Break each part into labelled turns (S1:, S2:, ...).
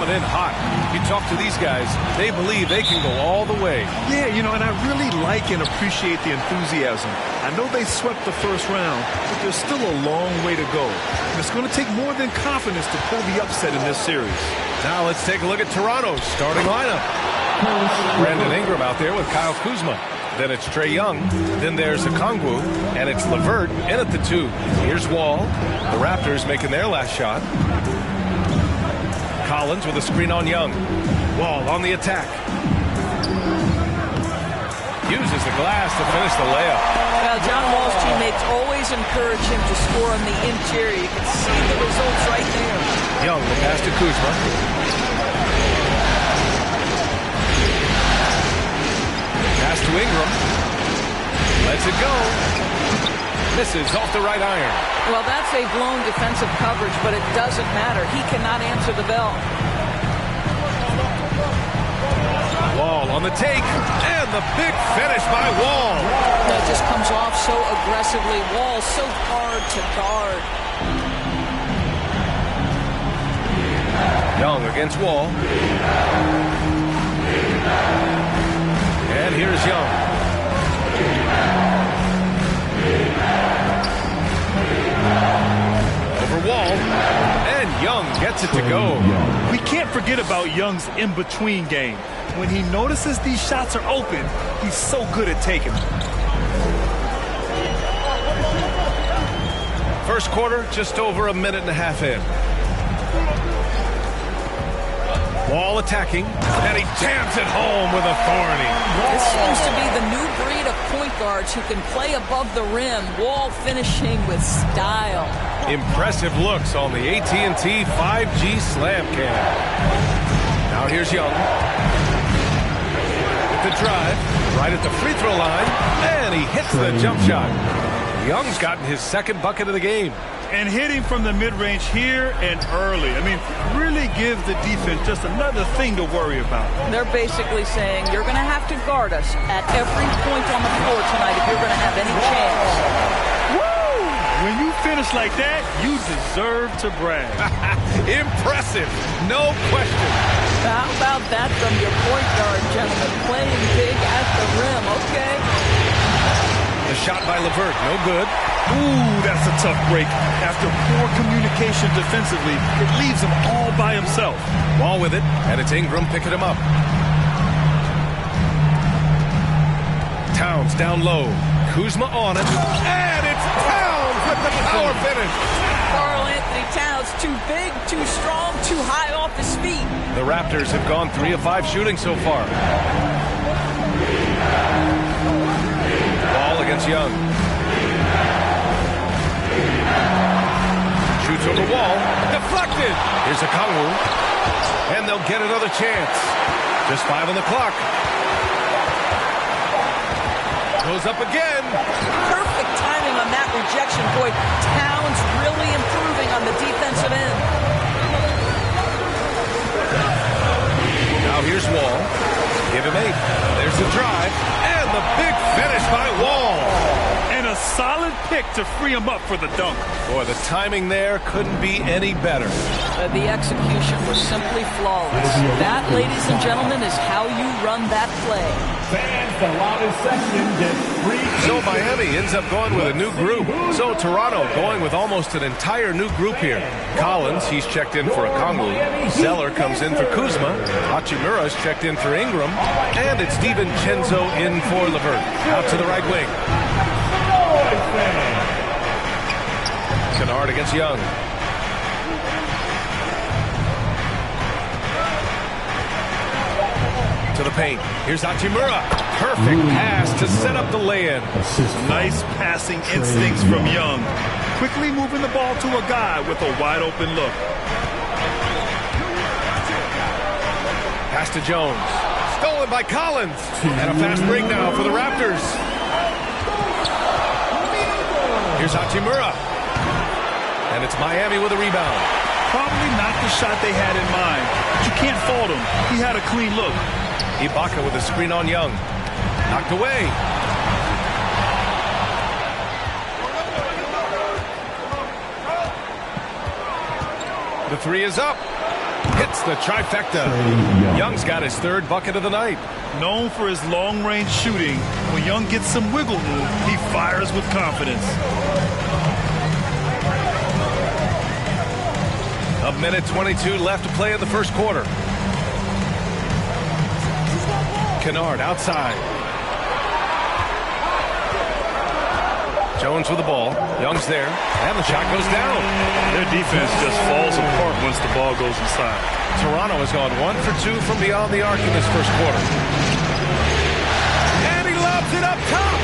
S1: coming in hot. You talk to these guys, they believe they can go all the way.
S2: Yeah, you know, and I really like and appreciate the enthusiasm. I know they swept the first round, but there's still a long way to go. And it's going to take more than confidence to pull the upset in this series.
S1: Now let's take a look at Toronto's starting lineup. Brandon Ingram out there with Kyle Kuzma. Then it's Trae Young. Then there's Okongwu. And it's LeVert in at the 2. Here's Wall. The Raptors making their last shot. Collins with a screen on Young. Wall on the attack. Uses the glass to finish the layup.
S3: Well, John Wall's teammates always encourage him to score on the interior. You can see the results right there.
S1: Young the pass to Kuzma. Pass to Ingram. Lets it go. Misses off the right iron.
S3: Well, that's a blown defensive coverage, but it doesn't matter. He cannot answer the bell.
S1: Wall on the take. And the big finish by Wall.
S3: That just comes off so aggressively. Wall so hard to guard.
S1: Young against Wall. And here's Young. Over Wall. And Young gets it to go.
S2: We can't forget about Young's in-between game. When he notices these shots are open, he's so good at taking them.
S1: First quarter, just over a minute and a half in. Wall attacking, and he jams it home with authority.
S3: This seems to be the new breed of point guards who can play above the rim. Wall finishing with style.
S1: Impressive looks on the AT&T 5G Slam Cam. Now here's Young. With the drive, right at the free throw line, and he hits the jump shot. Young's gotten his second bucket of the game.
S2: And hitting from the mid-range here and early. I mean, really give the defense just another thing to worry about.
S3: They're basically saying you're going to have to guard us at every point on the floor tonight if you're going to have any chance.
S2: Woo! When you finish like that, you deserve to brag.
S1: Impressive, no question.
S3: How about that from your point guard, gentlemen? Playing big at the rim, okay?
S1: The shot by LeVert, no good.
S2: Ooh, that's a tough break. After poor communication defensively, it leaves him all by himself.
S1: Wall with it, and it's Ingram picking him up. Towns down low. Kuzma on it, and it's Towns with the power finish.
S3: Karl Anthony Towns, too big, too strong, too high off his feet.
S1: The Raptors have gone 3 of 5 shooting so far. Ball against Young. Shoots over Wall. Deflected. Here's Okongwu. And they'll get another chance. Just 5 on the clock. Goes up again.
S3: Perfect timing on that rejection. Boy, Towns really improving on the defensive end.
S1: Now here's Wall. Give him 8. There's the drive. And the big finish by Wall.
S2: And a solid pick to free him up for the dunk.
S1: Boy, the timing there couldn't be any better.
S3: The execution was simply flawless. That, ladies and gentlemen, is how you run that play.
S4: Fans, the loudest section gets free.
S1: So Miami ends up going with a new group. So Toronto going with almost an entire new group here. Collins, he's checked in for Okongwu. Zeller comes in for Kuzma. Hachimura's checked in for Ingram. And it's DiVincenzo in for LeVert. Out to the right wing. Kennard against Young. To the paint. Here's Hachimura. Perfect pass to set up the lay-in.
S2: Nice passing instincts from Young. Quickly moving the ball to a guy with a wide-open look.
S1: Pass to Jones. Stolen by Collins. And a fast break now for the Raptors. Here's Hachimura. And it's Miami with a rebound.
S2: Probably not the shot they had in mind, but you can't fault him. He had a clean look.
S1: Ibaka with a screen on Young. Knocked away. The 3 is up. hits the trifecta. Young's got his third bucket of the night.
S2: Known for his long-range shooting, when Young gets some wiggle room, he fires with confidence.
S1: A minute 22 left to play in the first quarter. Kennard outside. Jones with the ball. Young's there, and the shot goes down.
S2: Their defense just falls apart once the ball goes inside.
S1: Toronto has gone 1 for 2 from beyond the arc in this first quarter. And he lobs it up top.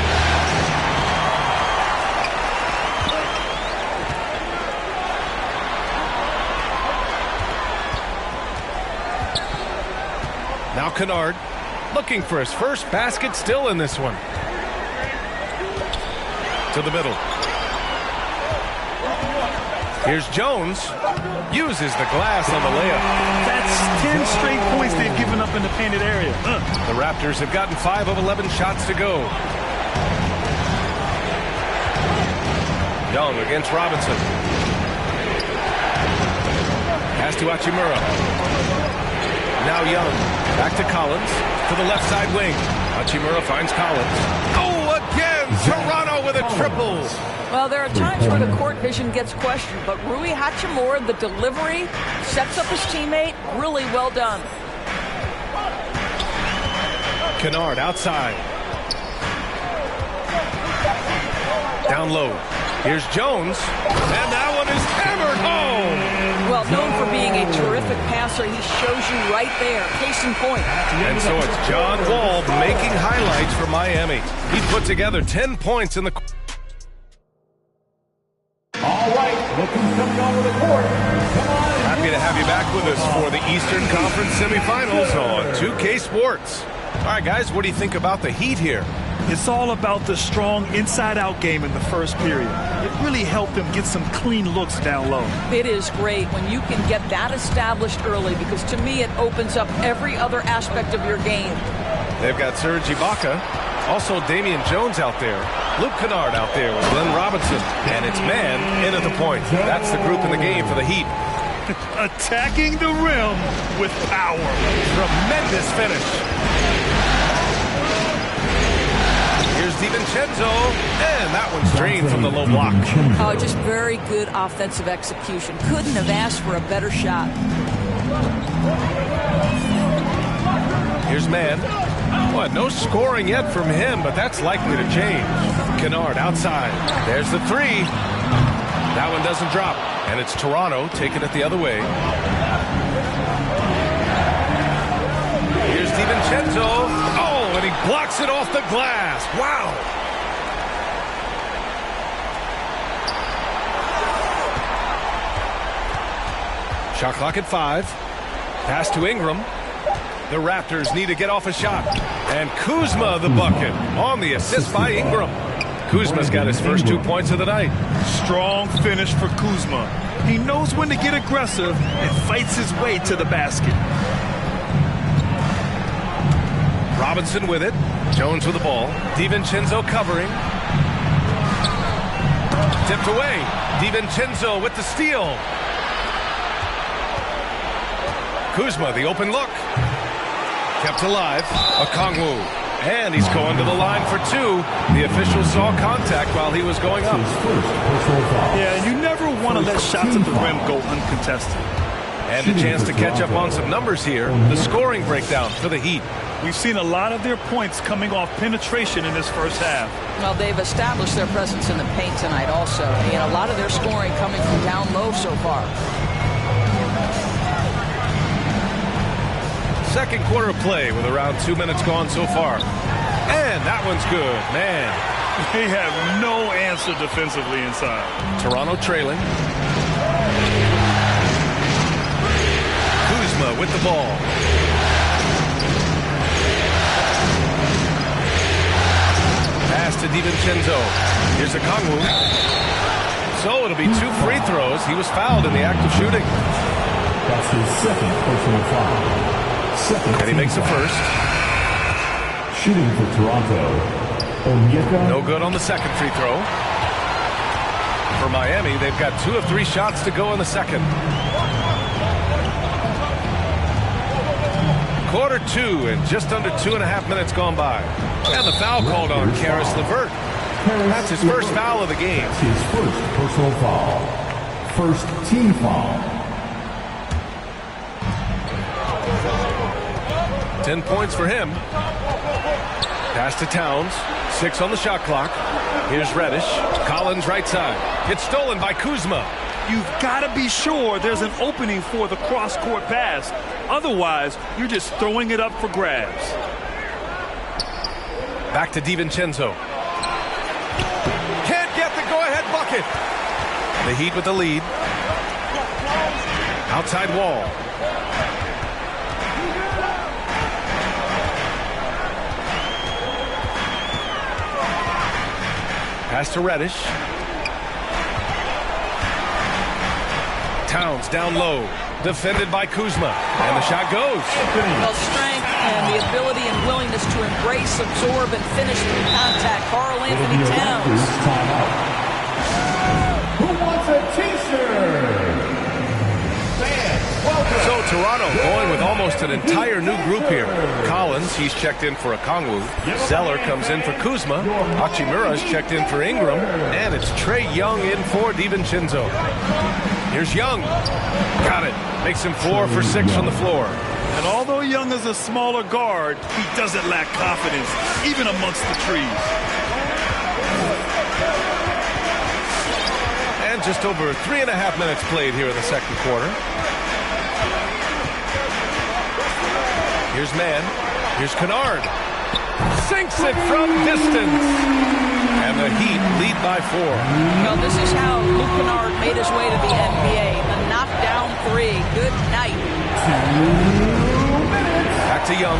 S1: Now Kennard looking for his first basket, still in this one. To the middle. Here's Jones. Uses the glass on the layup.
S2: That's 10 straight points they've given up in the painted area.
S1: The Raptors have gotten 5 of 11 shots to go. Young against Robinson. Pass to Hachimura. Now Young. Back to Collins. To the left side wing. Hachimura finds Collins. Oh, again! Toronto with a triple.
S3: Well, there are times where the court vision gets questioned, but Rui Hachimura, the delivery, sets up his teammate. Really well done.
S1: Kennard outside. Down low. Here's Jones. And that one is hammered home.
S3: Well, known for being a terrific passer, he shows you right there. Case in point.
S1: And so it's John Wall making highlights for Miami. He put together 10 points in the...
S4: All right, look who's coming onto the court. Come on.
S1: Happy to have you back with us for the Eastern Conference semifinals on 2K Sports. All right, guys, what do you think about the Heat here?
S2: It's all about the strong inside-out game in the first period. It really helped them get some clean looks down low.
S3: It is great when you can get that established early, because to me it opens up every other aspect of your game.
S1: They've got Serge Ibaka, also Damian Jones out there, Luke Kennard out there with Glenn Robinson, and it's man in at the point. That's the group in the game for the Heat.
S2: Attacking the rim with power.
S1: Tremendous finish. Here's DiVincenzo, and that one's drained from the low block.
S3: Oh, just very good offensive execution. Couldn't have asked for a better shot.
S1: Here's Mann. What? No scoring yet from him, but that's likely to change. Kennard outside. There's the three. That one doesn't drop, and it's Toronto taking it the other way. Here's DiVincenzo. Oh, and he blocks it off the glass. Wow. Shot clock at 5. Pass to Ingram. The Raptors need to get off a shot. And Kuzma the bucket on the assist by Ingram. Kuzma's got his first 2 points of the night.
S2: Strong finish for Kuzma. He knows when to get aggressive and fights his way to the basket.
S1: Robinson with it. Jones with the ball. DiVincenzo covering. Tipped away. DiVincenzo with the steal. Kuzma, the open look. Kept alive. Okongwu. And he's going to the line for 2. The official saw contact while he was going up.
S2: Yeah, you never want to let shots at the rim go uncontested.
S1: And a chance to catch up on some numbers here. The scoring breakdown for the Heat.
S2: We've seen a lot of their points coming off penetration in this first half.
S3: Well, they've established their presence in the paint tonight also. And a lot of their scoring coming from down low so far.
S1: Second quarter play with around 2 minutes gone so far. And that one's good, man.
S2: They have no answer defensively inside.
S1: Toronto trailing. Kuzma with the ball. Pass to DiVincenzo. Here's Okongwu. So it'll be 2 free throws. He was fouled in the act of shooting.
S4: That's his second personal foul.
S1: And he makes the first.
S4: Shooting for Toronto, Onyeka.
S1: No good on the second free throw. For Miami, they've got 2 of 3 shots to go in the second. Quarter 2 and just under 2.5 minutes gone by. And the foul called on Karis LeVert. That's his first foul of the game.
S4: That's his first personal foul. First team foul.
S1: 10 points for him. Pass to Towns. 6 on the shot clock. Here's Reddish. Collins right side. It's stolen by Kuzma.
S2: You've got to be sure there's an opening for the cross-court pass. Otherwise, you're just throwing it up for grabs.
S1: Back to DiVincenzo. Can't get the go-ahead bucket. The Heat with the lead. Outside wall. Pass to Reddish. Towns down low. Defended by Kuzma. And the shot goes.
S3: Well, strength and the ability and willingness to embrace, absorb, and finish through contact. Karl Anthony Towns.
S4: Who wants a t-shirt?
S1: So Toronto going with almost an entire new group here. Collins, he's checked in for Okongwu. Zeller comes in for Kuzma. Hachimura's checked in for Ingram. And it's Trae Young in for DiVincenzo. Here's Young. Got it. Makes him 4 for 6 from the floor.
S2: And although Young is a smaller guard, he doesn't lack confidence, even amongst the trees.
S1: And just over 3.5 minutes played here in the second quarter. Here's Mann. Here's Kennard. Sinks it from distance. And the Heat lead by 4.
S3: Well, this is how Luke Kennard made his way to the NBA. The knockdown 3. Good night.
S1: Back to Young.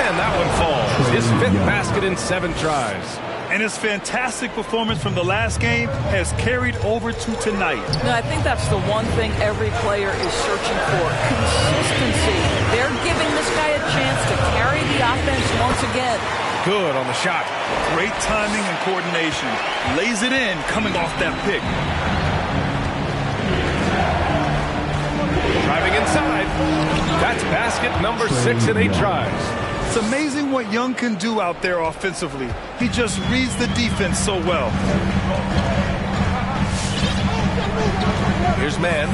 S1: And that one falls. His 5th basket in 7 tries.
S2: And his fantastic performance from the last game has carried over to tonight.
S3: No, I think that's the one thing every player is searching for. Consistency. They're giving this guy a chance to carry the offense once again.
S1: Good on the shot.
S2: Great timing and coordination. Lays it in coming off that pick.
S1: Driving inside. That's basket number 6 in 8 tries.
S2: It's amazing what Young can do out there offensively. He just reads the defense so well.
S1: Here's Mann.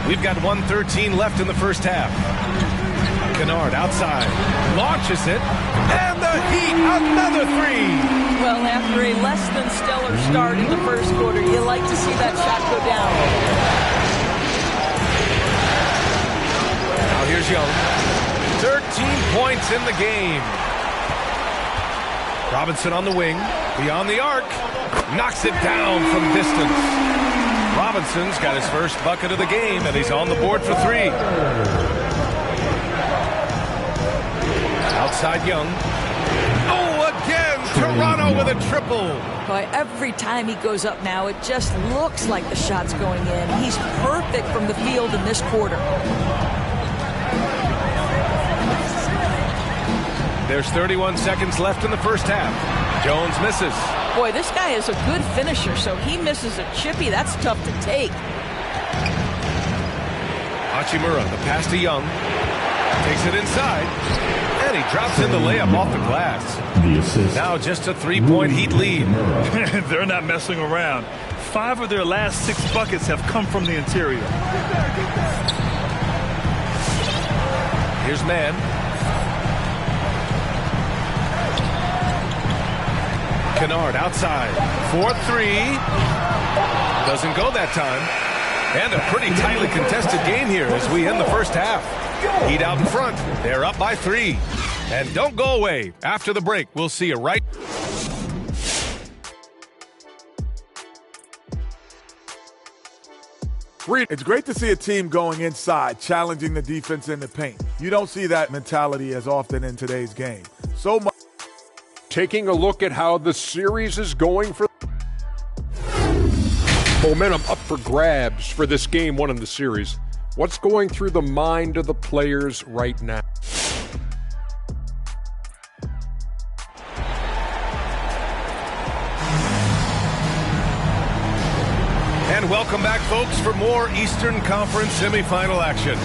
S1: We've got 1:13 left in the first half. Kennard outside. Launches it. And the Heat, another 3.
S3: Well, after a less than stellar start in the first quarter, you like to see that shot go down.
S1: Now here's Young. 13 points in the game. Robinson on the wing. Beyond the arc. Knocks it down from distance. Robinson's got his first bucket of the game, and he's on the board for 3. Outside Young. Oh, again! Toronto with a triple.
S3: Boy, every time he goes up now, it just looks like the shot's going in. He's perfect from the field in this quarter.
S1: There's 31 seconds left in the first half. Jones misses.
S3: Boy, this guy is a good finisher, so he misses a chippy. That's tough to take.
S1: Hachimura, the pass to Young. Takes it inside. And he drops in the layup off the glass.
S4: The assist.
S1: Now just a 3-point Heat lead.
S2: They're not messing around. 5 of their last 6 buckets have come from the interior.
S1: Here's Mann. Kennard outside. 4-3. Doesn't go that time. And a pretty tightly contested game here as we end the first half. Heat out in front. They're up by 3. And don't go away. After the break, we'll see you right.
S5: It's great to see a team going inside, challenging the defense in the paint. You don't see that mentality as often in today's game. So much.
S6: Taking a look at how the series is going for momentum up for grabs for this game 1 in the series. What's going through the mind of the players right now?
S1: And welcome back, folks, for more Eastern Conference semifinal action.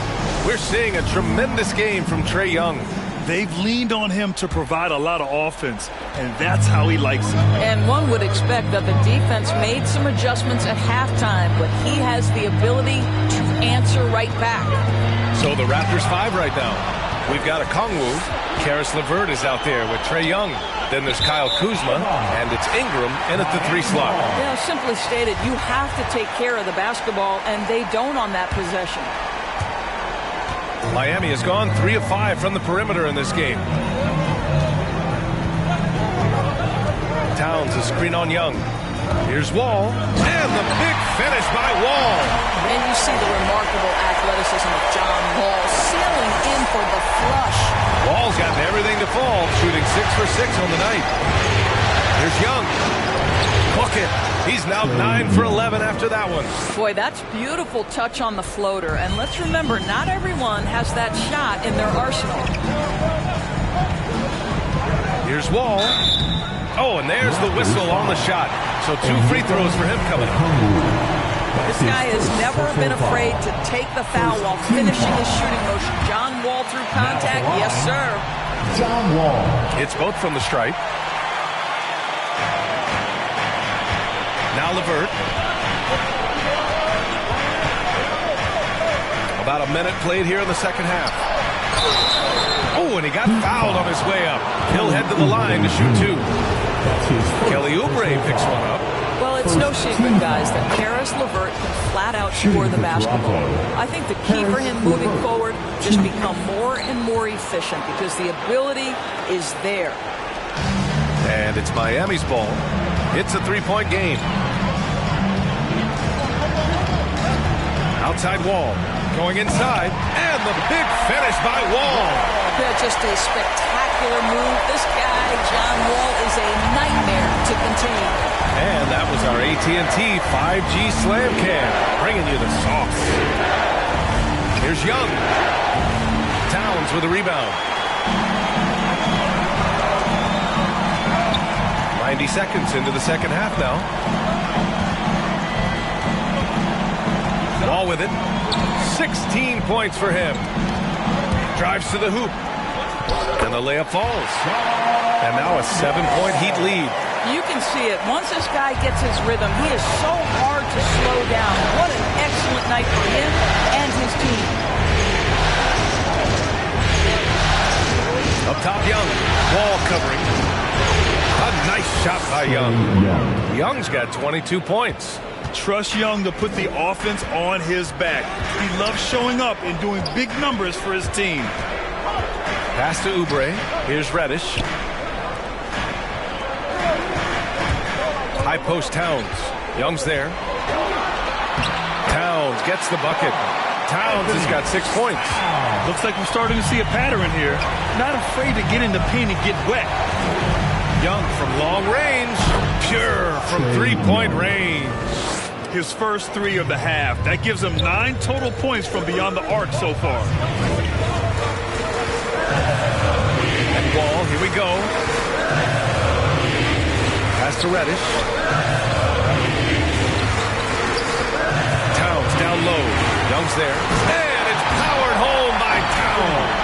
S1: We're seeing a tremendous game from Trae Young.
S2: They've leaned on him to provide a lot of offense, and that's how he likes it.
S3: And one would expect that the defense made some adjustments at halftime, but he has the ability to answer right back.
S1: So the Raptors 5 right now. We've got a Kongwu. Karis LeVert is out there with Trae Young. Then there's Kyle Kuzma, and it's Ingram in at the 3 slot.
S3: Yeah, simply stated, you have to take care of the basketball, and they don't on that possession.
S1: Miami has gone 3 of 5 from the perimeter in this game. Towns, a screen on Young. Here's Wall, and the big finish by Wall.
S3: And you see the remarkable athleticism of John Wall sailing in for the flush.
S1: Wall's gotten everything to fall, shooting 6 for 6 on the night. Here's Young. Hook it. He's now 9 for 11 after that one.
S3: Boy, that's beautiful touch on the floater. And let's remember, not everyone has that shot in their arsenal.
S1: Here's Wall. Oh, and there's the whistle on the shot. So 2 free throws for him coming up.
S3: This guy has never been afraid to take the foul while finishing his shooting motion. John Wall through contact. Yes, sir.
S4: John Wall.
S1: It's both from the stripe. Now LeVert. About a minute played here in the second half. Oh, and he got fouled on his way up. He'll head to the line to shoot 2. Kelly Oubre picks one up.
S3: Well, it's no secret, guys, that Karis LeVert can flat out score the basketball. I think the key for him moving forward, just become more and more efficient because the ability is there.
S1: And it's Miami's ball. It's a 3-point game. Outside Wall. Going inside. And the big finish by Wall.
S3: Yeah, just a spectacular move. This guy, John Wall, is a nightmare to contain.
S1: And that was our AT&T 5G Slam Cam, bringing you the sauce. Here's Young. Towns with a rebound. 90 seconds into the second half now. Wall with it. 16 points for him. Drives to the hoop. And the layup falls. And now a 7-point Heat lead.
S3: You can see it. Once this guy gets his rhythm, he is so hard to slow down. What an excellent night for him and his team.
S1: Up top, Young. Wall covering. A nice shot by Young. Young's got 22 points.
S2: Trust Young to put the offense on his back. He loves showing up and doing big numbers for his team.
S1: Pass to Oubre. Here's Reddish. High post Towns. Young's there. Towns gets the bucket. Towns has got 6 points.
S2: Looks like we're starting to see a pattern here. Not afraid to get in the paint and get wet.
S1: Young from long range. Pure from 3-point range.
S2: His first 3 of the half. That gives him 9 total points from beyond the arc so far.
S1: And Wall, here we go. Pass to Reddish. Towns down low. Young's there. And it's powered home by Towns.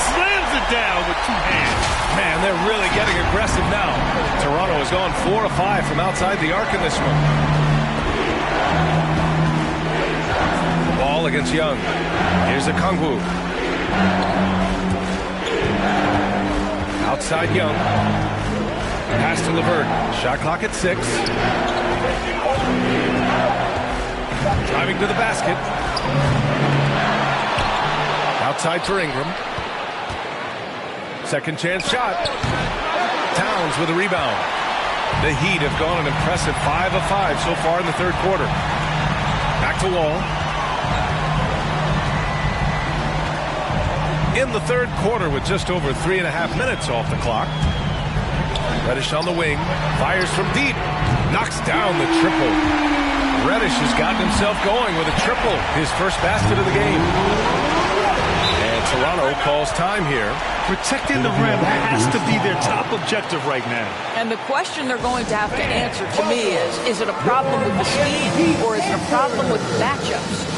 S2: Slams it down with 2 hands.
S1: Man, they're really getting aggressive now. Toronto has gone 4 of 5 from outside the arc in this one. Ball against Young. Here's a Kongwu. Outside Young. Pass to LeVert. Shot clock at 6. Driving to the basket. Outside for Ingram. Second chance shot. Towns with a rebound. The Heat have gone an impressive 5 of 5 so far in the third quarter. Back to Wall. In the third quarter with just over 3.5 minutes off the clock. Reddish on the wing. Fires from deep. Knocks down the triple. Reddish has gotten himself going with a triple. His first basket of the game. And Toronto calls time here.
S2: Protecting the rim has to be their top objective right now.
S3: And the question they're going to have to answer to me is it a problem with the speed or is it a problem with matchups?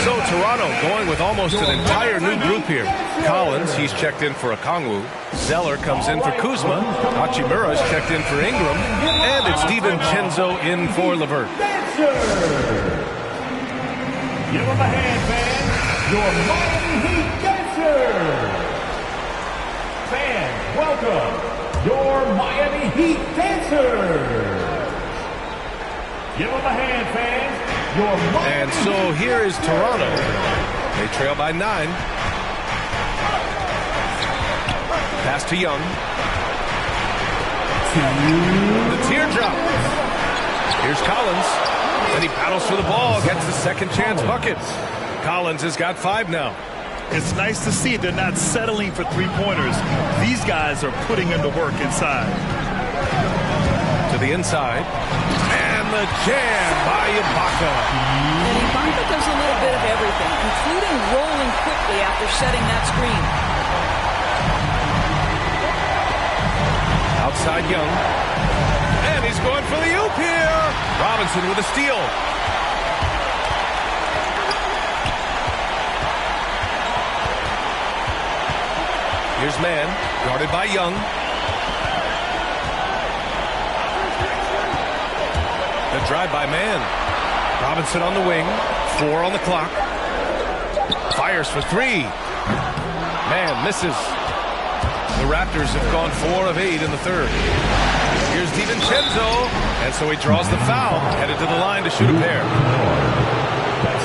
S1: So Toronto going with almost an entire new group here. Collins, he's checked in for Okongwu. Zeller comes in for Kuzma. Hachimura's checked in for Ingram. And it's DiVincenzo in for LeVert.
S4: Give them a hand, fans. Your Miami Heat dancers. Fans, welcome your Miami Heat dancers. Give them a hand, fans.
S1: And so here is Toronto. They trail by 9. Pass to Young. The teardrop. Here's Collins. And he battles for the ball. Gets the second chance bucket. Collins has got 5 now.
S2: It's nice to see they're not settling for three-pointers. These guys are putting in the work inside.
S1: To the inside. And the jam by Ibaka.
S3: And Ibaka does a little bit of everything, including rolling quickly after setting that screen.
S1: Outside Young. And he's going for the oop here. Robinson with a steal. Here's Mann, guarded by Young. The drive by Mann. Robinson on the wing. 4 on the clock. Fires for 3. Mann misses. The Raptors have gone 4 of 8 in the third. Here's DiVincenzo. And so he draws the foul. Headed to the line to shoot a pair.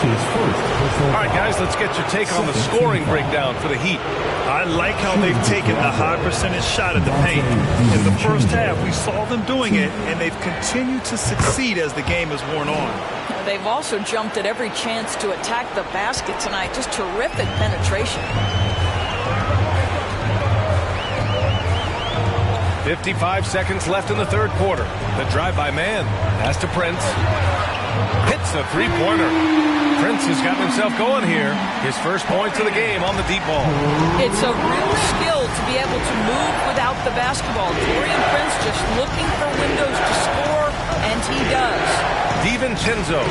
S1: All right, guys, let's get your take on the scoring breakdown for the Heat.
S2: I like how they've taken the high percentage shot at the paint. In the first half, we saw them doing it, and they've continued to succeed as the game has worn on.
S3: They've also jumped at every chance to attack the basket tonight. Just terrific penetration.
S1: 55 seconds left in the third quarter. The drive by Mann. Pass to Prince. Hits a three-pointer. Prince has gotten himself going here. His first points of the game on the deep ball. It's
S3: a real skill to be able to move without the basketball. Taurean Prince just looking for windows to score, and he does.
S1: DiVincenzo.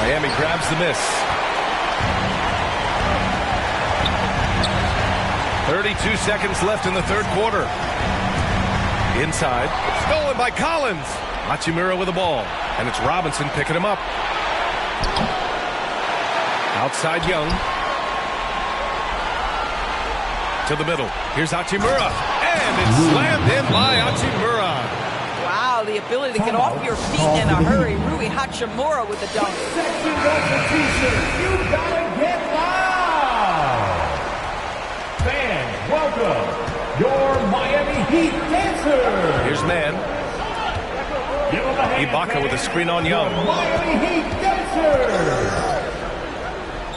S1: Miami grabs the miss. 32 seconds left in the third quarter. Inside. Stolen by Collins. Hachimura with the ball. And it's Robinson picking him up. Outside Young. To the middle. Here's Hachimura. And it's slammed in by Hachimura.
S3: Wow, the ability to get off your feet in a hurry. Rui Hachimura with the dunk.
S4: Section of the t-shirt. You gotta get loud. Fans, welcome your Miami Heat dancers.
S1: Here's Mann. Ibaka with a screen on Young.
S4: Miami Heat dancers.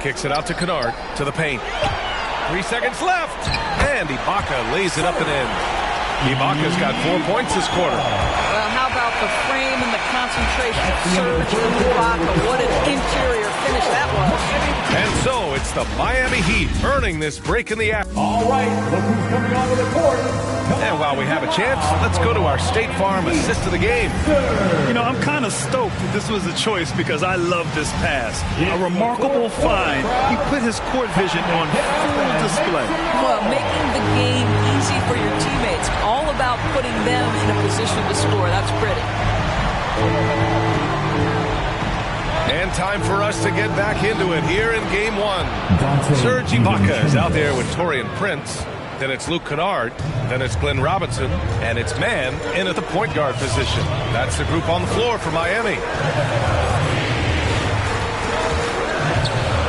S1: Kicks it out to Kennard, to the paint. 3 seconds left. And Ibaka lays it up and in. Ibaka's got 4 points this quarter.
S3: Well, how about the frame and the concentration of Serge from Ibaka? What an interior finish that was.
S1: And so it's the Miami Heat earning this break in the act.
S4: All right, look who's coming onto the court.
S1: And while we have a chance, let's go to our State Farm assist of the game.
S2: You know, I'm kind of stoked that this was a choice because I love this pass. A remarkable find. He put his court vision on full display.
S3: Well, making the game easy for your teammates. All about putting them in a position to score. That's pretty.
S1: And time for us to get back into it here in Game 1. Serge Ibaka is out there with Taurean Prince. Then it's Luke Kennard. Then it's Glenn Robinson. And it's Mann in at the point guard position. That's the group on the floor for Miami.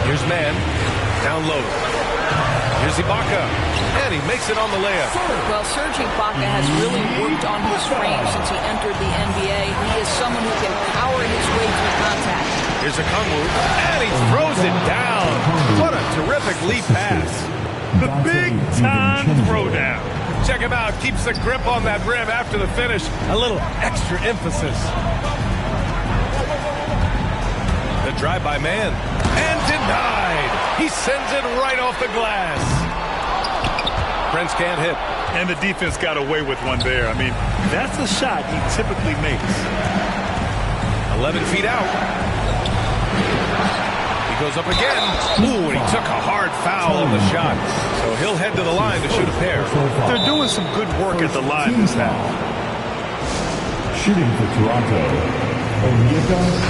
S1: Here's Mann. Down low. Here's Ibaka. And he makes it on the layup.
S3: Well, Serge Ibaka has really worked on his frame since he entered the NBA. He is someone who can power his way through contact.
S1: Here's Okongwu. And he throws it down. What a terrific lead pass.
S2: The big-time throwdown.
S1: Check him out. Keeps the grip on that rim after the finish. A little extra emphasis. The drive by man. And denied. He sends it right off the glass. Prince can't hit.
S2: And the defense got away with one there. I mean, that's a shot he typically makes.
S1: 11 feet out. He goes up again. Ooh, and he took a hard foul on the shot. So he'll head to the line to shoot a pair.
S2: They're doing some good work at the line this half.
S4: Shooting for Toronto.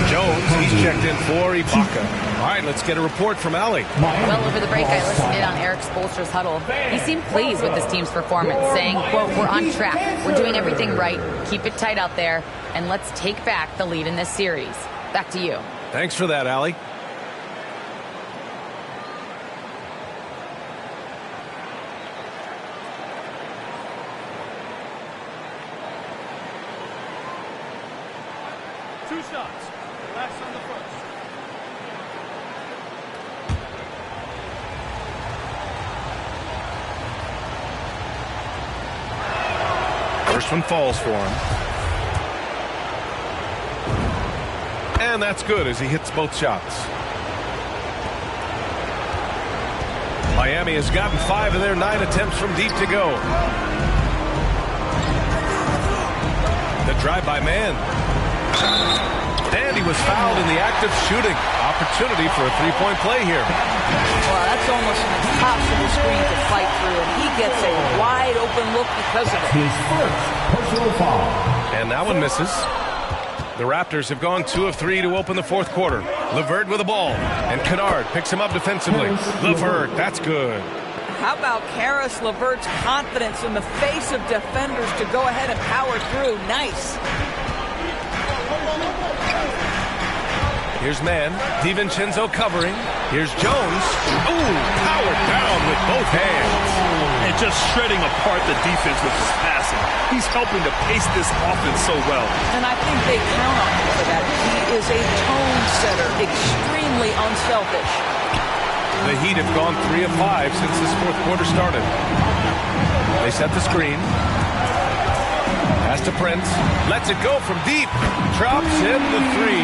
S1: Jones, he's checked in for Ibaka. All right, let's get a report from Allie.
S7: Well, over the break, I listened in on Eric Spoelstra's huddle. He seemed pleased with his team's performance, saying, quote, "We're on track. We're doing everything right. Keep it tight out there, and let's take back the lead in this series." Back to you.
S1: Thanks for that, Allie.
S8: Two shots. Relax on the first.
S1: First one falls for him. And that's good as he hits both shots. Miami has gotten 5 of their 9 attempts from deep to go. The drive by man. And he was fouled in the act of shooting. Opportunity for a three-point play here.
S3: Well, that's almost an impossible screen to fight through, and he gets a wide open look because of it.
S4: His first personal foul.
S1: And that one misses. The Raptors have gone 2 of 3 to open the fourth quarter. LeVert with the ball, and Kennard picks him up defensively. LeVert, that's good.
S3: How about Karis LeVert's confidence in the face of defenders to go ahead and power through? Nice.
S1: Here's man. DiVincenzo covering. Here's Jones. Ooh, powered down with both hands.
S2: And just shredding apart the defense with his passing. He's helping to pace this offense so well.
S3: And I think they count on him for that. He is a tone setter, extremely unselfish.
S1: The Heat have gone 3 of 5 since this fourth quarter started. They set the screen. Pass to Prince. Lets it go from deep. Drops in the 3.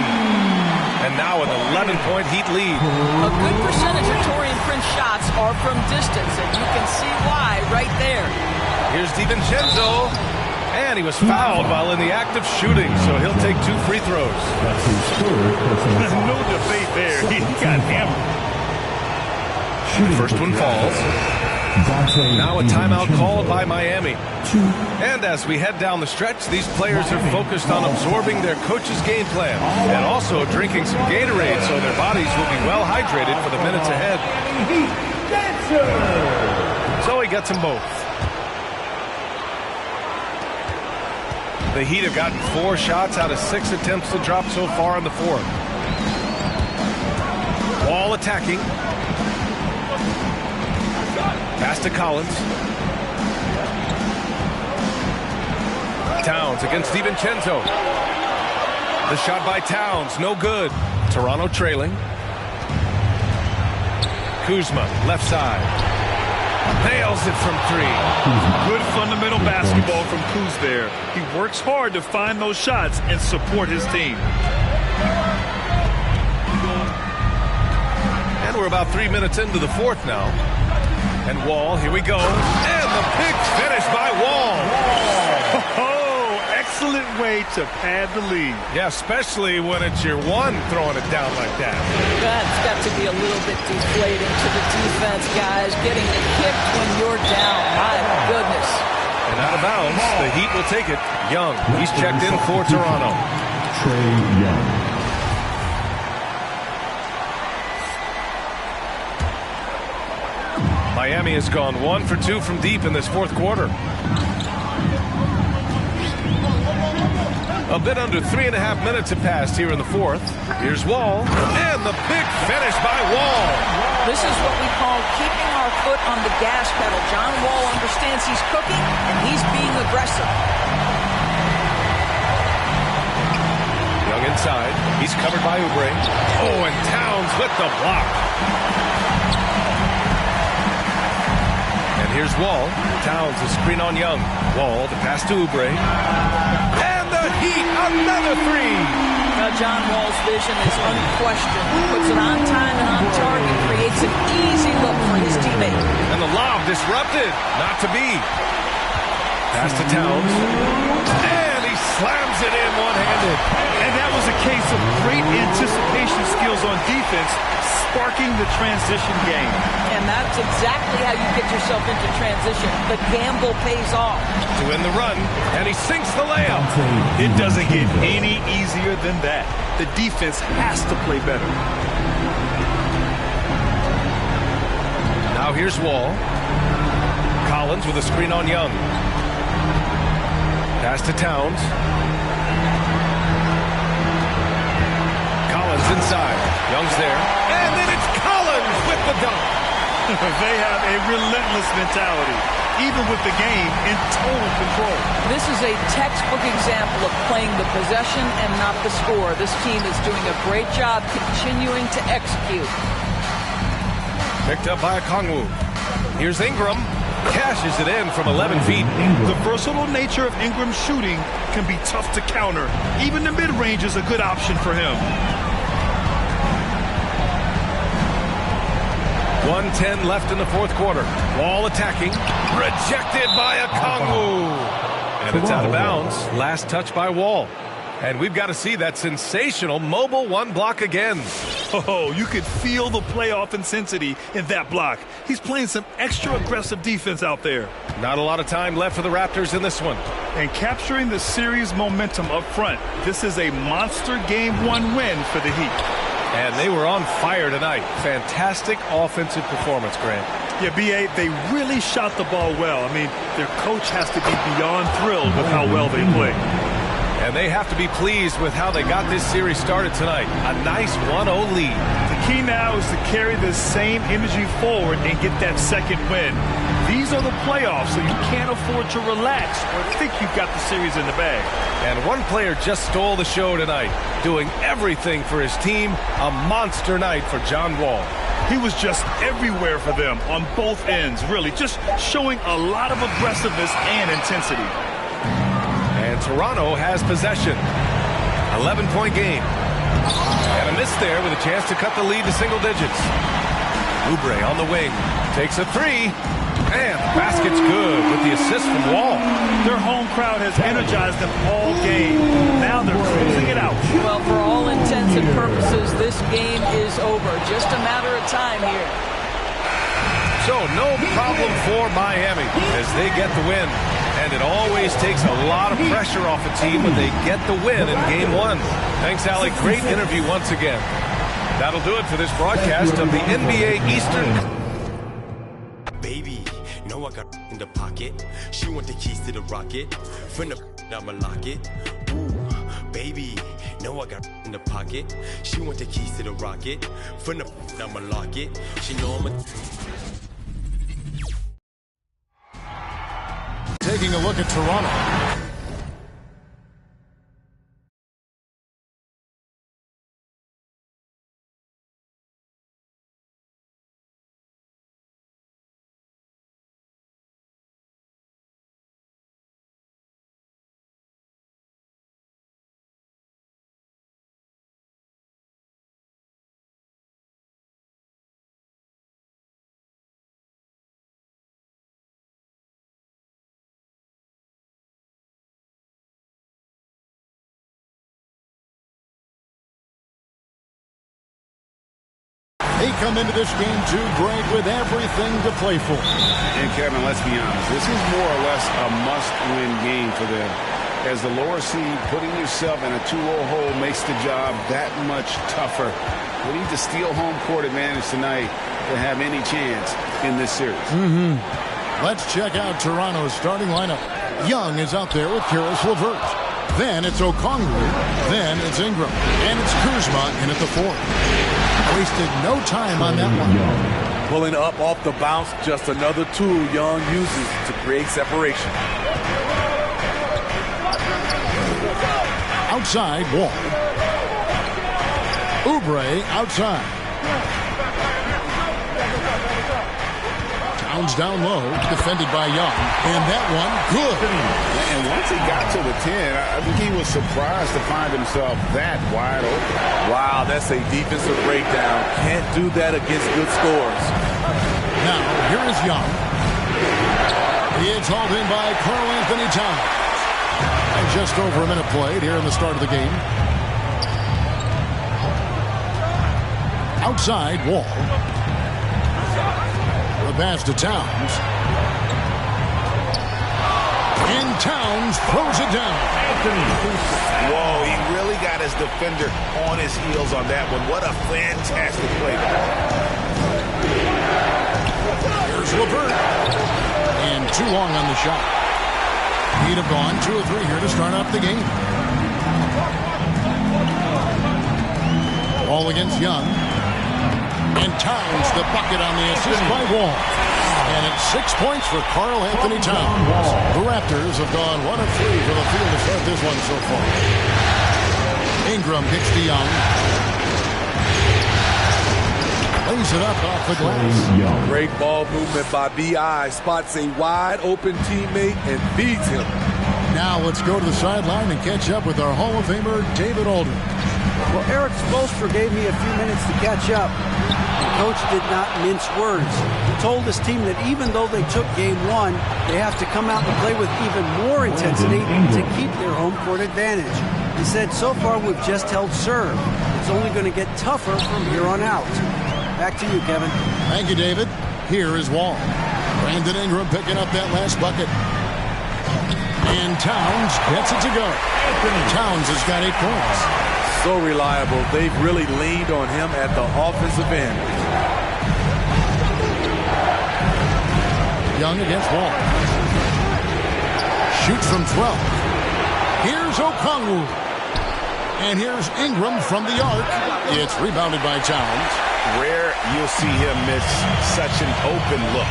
S1: And now an 11-point Heat lead.
S3: A good percentage of Taurean Prince shots are from distance, and you can see why right there.
S1: Here's DiVincenzo. And he was fouled while in the act of shooting, so he'll take 2 free throws.
S4: That's his third personal foul.
S2: No debate there. He got hammered.
S1: First one falls. Now a timeout called by Miami. And as we head down the stretch, these players are focused on absorbing their coach's game plan and also drinking some Gatorade so their bodies will be well hydrated for the minutes ahead. So he gets them both. The Heat have gotten 4 shots out of 6 attempts to drop so far in the fourth. Wall attacking. Pass to Collins. Towns against DiVincenzo. The shot by Towns, no good. Toronto trailing. Kuzma, left side. Nails it from 3.
S2: Good fundamental basketball from Kuz there. He works hard to find those shots and support his team.
S1: And we're about 3 minutes into the fourth now. And Wall, here we go. And the big finish by Wall.
S2: Oh, excellent way to pad the lead.
S1: Yeah, especially when it's your one throwing it down like that.
S3: That's got to be a little bit deflating to the defense, guys. Getting kicked when you're down. My goodness.
S1: And out of bounds, the Heat will take it. Young, he's checked in for Toronto.
S4: Trae Young.
S1: Miami has gone 1 for 2 from deep in this fourth quarter. A bit under 3.5 minutes have passed here in the fourth. Here's Wall, and the big finish by Wall.
S3: This is what we call keeping our foot on the gas pedal. John Wall understands he's cooking, and he's being aggressive.
S1: Young inside. He's covered by Oubre. Oh, and Towns with the block. Here's Wall. Towns a screen on Young. Wall, the pass to Oubre. And the Heat, another three.
S3: Now, John Wall's vision is unquestioned. He puts it on time and on target, creates an easy look for his teammate.
S1: And the lob disrupted. Not to be. Pass to Towns. And he slams it in one-handed.
S2: And that was a case of great anticipation skills on defense, sparking the transition game.
S3: And that's exactly how you get yourself into transition. The gamble pays off.
S1: To win the run, and he sinks the layup.
S2: It doesn't get any easier than that. The defense has to play better.
S1: Now here's Wall. Collins with a screen on Young. Pass to Towns. Collins inside. Young's there. And then it's Collins with the dunk.
S2: They have a relentless mentality, even with the game in total control.
S3: This is a textbook example of playing the possession and not the score. This team is doing a great job continuing to execute.
S1: Picked up by Okongwu. Here's Ingram. Cashes it in from 11 feet.
S2: The versatile nature of Ingram's shooting can be tough to counter. Even the mid-range is a good option for him.
S1: 1:10 left in the fourth quarter. Wall attacking. Rejected by Okongwu. And it's out of bounds. Last touch by Wall. And we've got to see that sensational mobile one block again.
S2: Oh, you could feel the playoff intensity in that block. He's playing some extra aggressive defense out there.
S1: Not a lot of time left for the Raptors in this one.
S2: And capturing the series momentum up front. This is a monster Game 1 win for the Heat.
S1: And they were on fire tonight. Fantastic offensive performance, Grant.
S2: Yeah, B.A., they really shot the ball well. I mean, their coach has to be beyond thrilled with how well they play.
S1: And they have to be pleased with how they got this series started tonight. A nice 1-0 lead.
S2: The key now is to carry this same energy forward and get that second win. These are the playoffs, so you can't afford to relax or think you've got the series in the bag.
S1: And one player just stole the show tonight, doing everything for his team. A monster night for John Wall.
S2: He was just everywhere for them on both ends, really, just showing a lot of aggressiveness and intensity.
S1: And Toronto has possession. 11-point game. And a miss there with a chance to cut the lead to single digits. Oubre on the wing. Takes a three. And the basket's good with the assist from Wall.
S2: Their home crowd has energized them all game. Now they're closing it out.
S3: Well, for all intents and purposes, this game is over. Just a matter of time here.
S1: So no problem for Miami as they get the win. And it always takes a lot of pressure off a team when they get the win in Game 1. Thanks, Allie. Great interview once again. That'll do it for this broadcast of the NBA Eastern.
S9: Baby, know I got in the pocket. She want the keys to the rocket. From the I'ma lock it. Ooh, baby, know I got in the pocket. She want the keys to the rocket. From the I'ma lock it. She know I'm a...
S10: Taking a look at Toronto. They come into this game to break with everything to play for.
S11: And Kevin, let's be honest, this is more or less a must-win game for them. As the lower seed, putting yourself in a 2-0 hole makes the job that much tougher. We need to steal home court advantage tonight to have any chance in this series.
S10: Let's check out Toronto's starting lineup. Young is out there with Caris LeVert. Then it's Okongwu. Then it's Ingram. And it's Kuzma in at the fourth. Wasted no time on that one.
S5: Pulling up off the bounce, just another tool Young uses to create separation.
S10: Outside, Wall. Oubre outside. Towns down low, defended by Young. And that one, good.
S11: And once he got to the 10, I think he was surprised to find himself that wide open.
S12: Wow, that's a defensive breakdown. Can't do that against good scores.
S10: Now, here is Young. It's hauled in by Karl Anthony Towns. And just over a minute played here in the start of the game. Outside, Wall. The pass to Towns. And Towns throws it down.
S11: Whoa, he really got his defender on his heels on that one. What a fantastic play.
S10: Here's LeVert. And too long on the shot. He'd have gone 2 or 3 here to start off the game. Ball against Young. And Towns the bucket on the assist by Wall. And it's 6 points for Karl Anthony Towns. The Raptors have gone 1 of 3 for the field to start this one so far. Ingram kicks to Young. Lays it up off the glass.
S12: Great ball movement by B.I. Spots a wide open teammate and feeds him.
S10: Now let's go to the sideline and catch up with our Hall of Famer, David Aldridge.
S13: Well, Eric Spoelstra gave me a few minutes to catch up. The coach did not mince words. He told his team that even though they took game 1, they have to come out and play with even more intensity to keep their home court advantage. He said, so far we've just held serve. It's only going to get tougher from here on out. Back to you, Kevin.
S10: Thank you, David. Here is Wall. Brandon Ingram picking up that last bucket. And Towns gets it to go. Towns has got 8 points.
S12: So reliable. They've really leaned on him at the offensive end.
S10: Young against Wall. Shoots from 12. Here's Okongwu. And here's Ingram from the arc. It's rebounded by Towns.
S11: Rare you'll see him miss such an open look.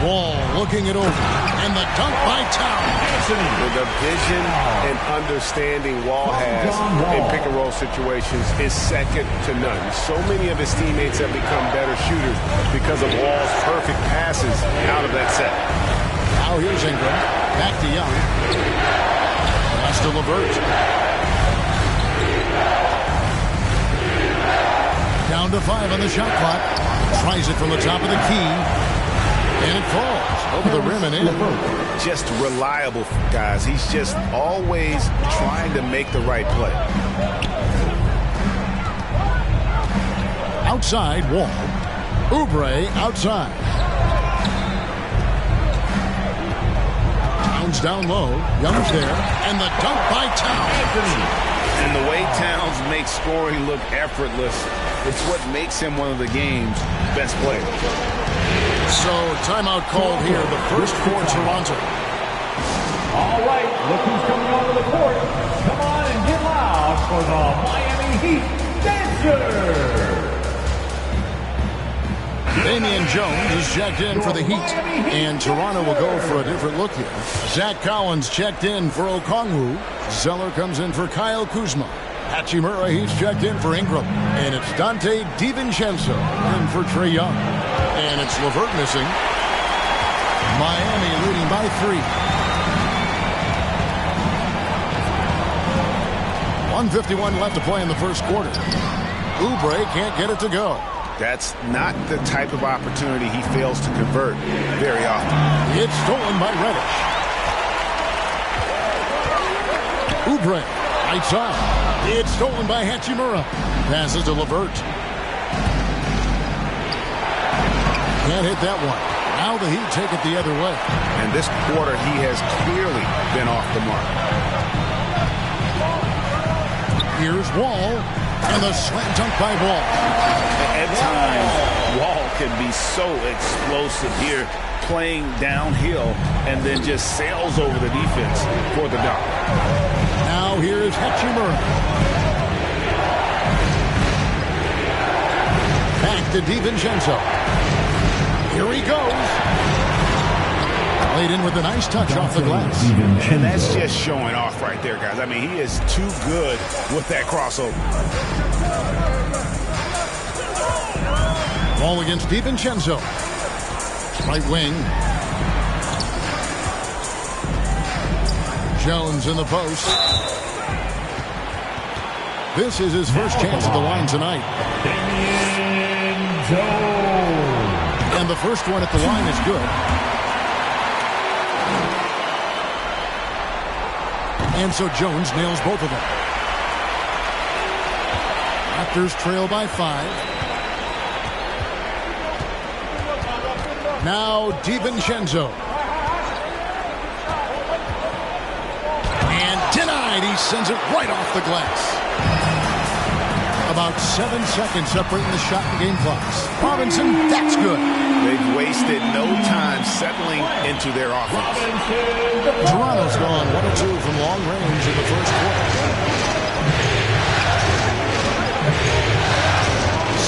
S10: Wall looking it over. And the dunk by Towns.
S11: The vision and understanding Wall has in pick-and-roll situations is second to none. So many of his teammates have become better shooters because of Wall's perfect passes out of that set.
S10: Now here's Ingram. Back to Young. Pass to LeVert. Down to 5 on the shot clock. Tries it from the top of the key. And it falls over the rim and in.
S11: Just reliable, guys. He's just always trying to make the right play.
S10: Outside, Wall. Oubre outside. Towns down low. Young's there. And the dunk by Towns.
S11: And the way Towns makes scoring look effortless, it's what makes him one of the game's best players.
S10: So, timeout called here, the first for Toronto.
S4: All right, look who's coming onto the court. Come on and get loud for the Miami Heat Dancer.
S10: Damian Jones is checked in for the Heat, and Toronto will go for a different look here. Zach Collins checked in for Okongwu. Zeller comes in for Kyle Kuzma. Hachimura, he's checked in for Ingram. And it's Dante DiVincenzo in for Trae Young. And it's LeVert missing. Miami leading by 3. 1:51 left to play in the first quarter. Oubre can't get it to go.
S11: That's not the type of opportunity he fails to convert very often.
S10: It's stolen by Reddish. Oubre, right side. It's stolen by Hachimura. Passes to LeVert. Can't hit that one. Now the Heat take it the other way.
S11: And this quarter, he has clearly been off the mark.
S10: Here's Wall. And the slam dunk by Wall.
S11: At times, Wall can be so explosive here, playing downhill, and then just sails over the defense for the dunk.
S10: Now here's Hachimura. Back to DiVincenzo. Here he goes. Laid in with a nice touch off the glass.
S11: And that's just showing off right there, guys. I mean, he is too good with that crossover.
S10: Ball against DiVincenzo. Right wing. Jones in the post. This is his first chance at the line tonight. And the first one at the line is good. And so Jones nails both of them. Raptors trail by 5. Now DiVincenzo. And denied. He sends it right off the glass. About 7 seconds separating the shot and game clocks. Robinson, that's good.
S11: They've wasted no time settling into their offense.
S10: Toronto's gone 1 of 2 from long range in the first quarter.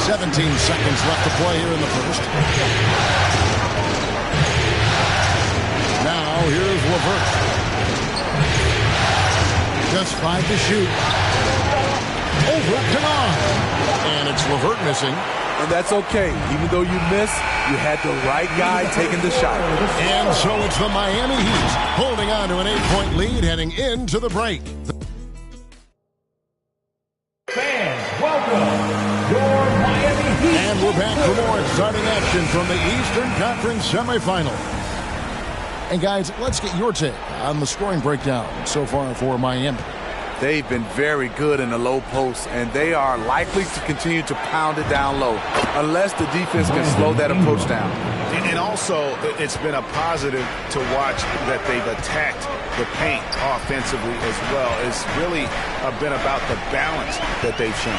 S10: 17 seconds left to play here in the first. Now here's LeVert. Just 5 to shoot. Over Kennard. And it's LeVert missing.
S12: And that's okay. Even though you miss, you had the right guy taking the shot.
S10: And so it's the Miami Heat holding on to an 8-point lead heading into the break.
S4: Fans, welcome your Miami Heat.
S10: And we're back for more exciting action from the Eastern Conference semifinal. And guys, let's get your take on the scoring breakdown so far for Miami.
S12: They've been very good in the low post, and they are likely to continue to pound it down low unless the defense can slow that approach down.
S11: And also, it's been a positive to watch that they've attacked the paint offensively as well. It's really been about the balance that they've shown.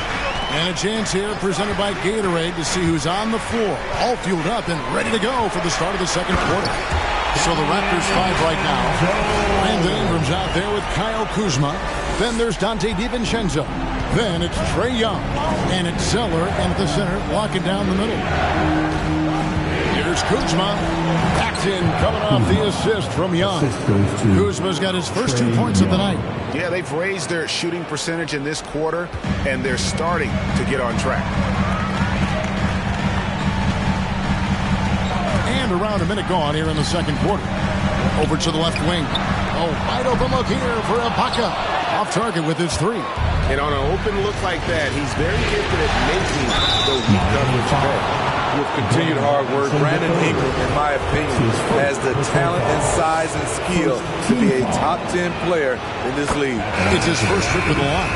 S10: And a chance here presented by Gatorade to see who's on the floor, all fueled up and ready to go for the start of the second quarter. So the Raptors 5 right now. Brandon Ingram's out there with Kyle Kuzma. Then there's Dante DiVincenzo. Then it's Trae Young. And it's Zeller in the center, locking down the middle. Here's Kuzma. Backed in, coming off the assist from Young. Kuzma's got his first 2 points of the night.
S11: Yeah, they've raised their shooting percentage in this quarter, and they're starting to get on track.
S10: And around a minute gone here in the second quarter. Over to the left wing. Oh, wide open look here for Ibaka. Off target with his 3.
S11: And on an open look like that, he's very gifted at making the weak coverage pay.
S12: With continued hard work, Brandon Ingram, in my opinion, has the talent and size and skill to be a top 10 player in this league.
S10: It's his first trip to the line.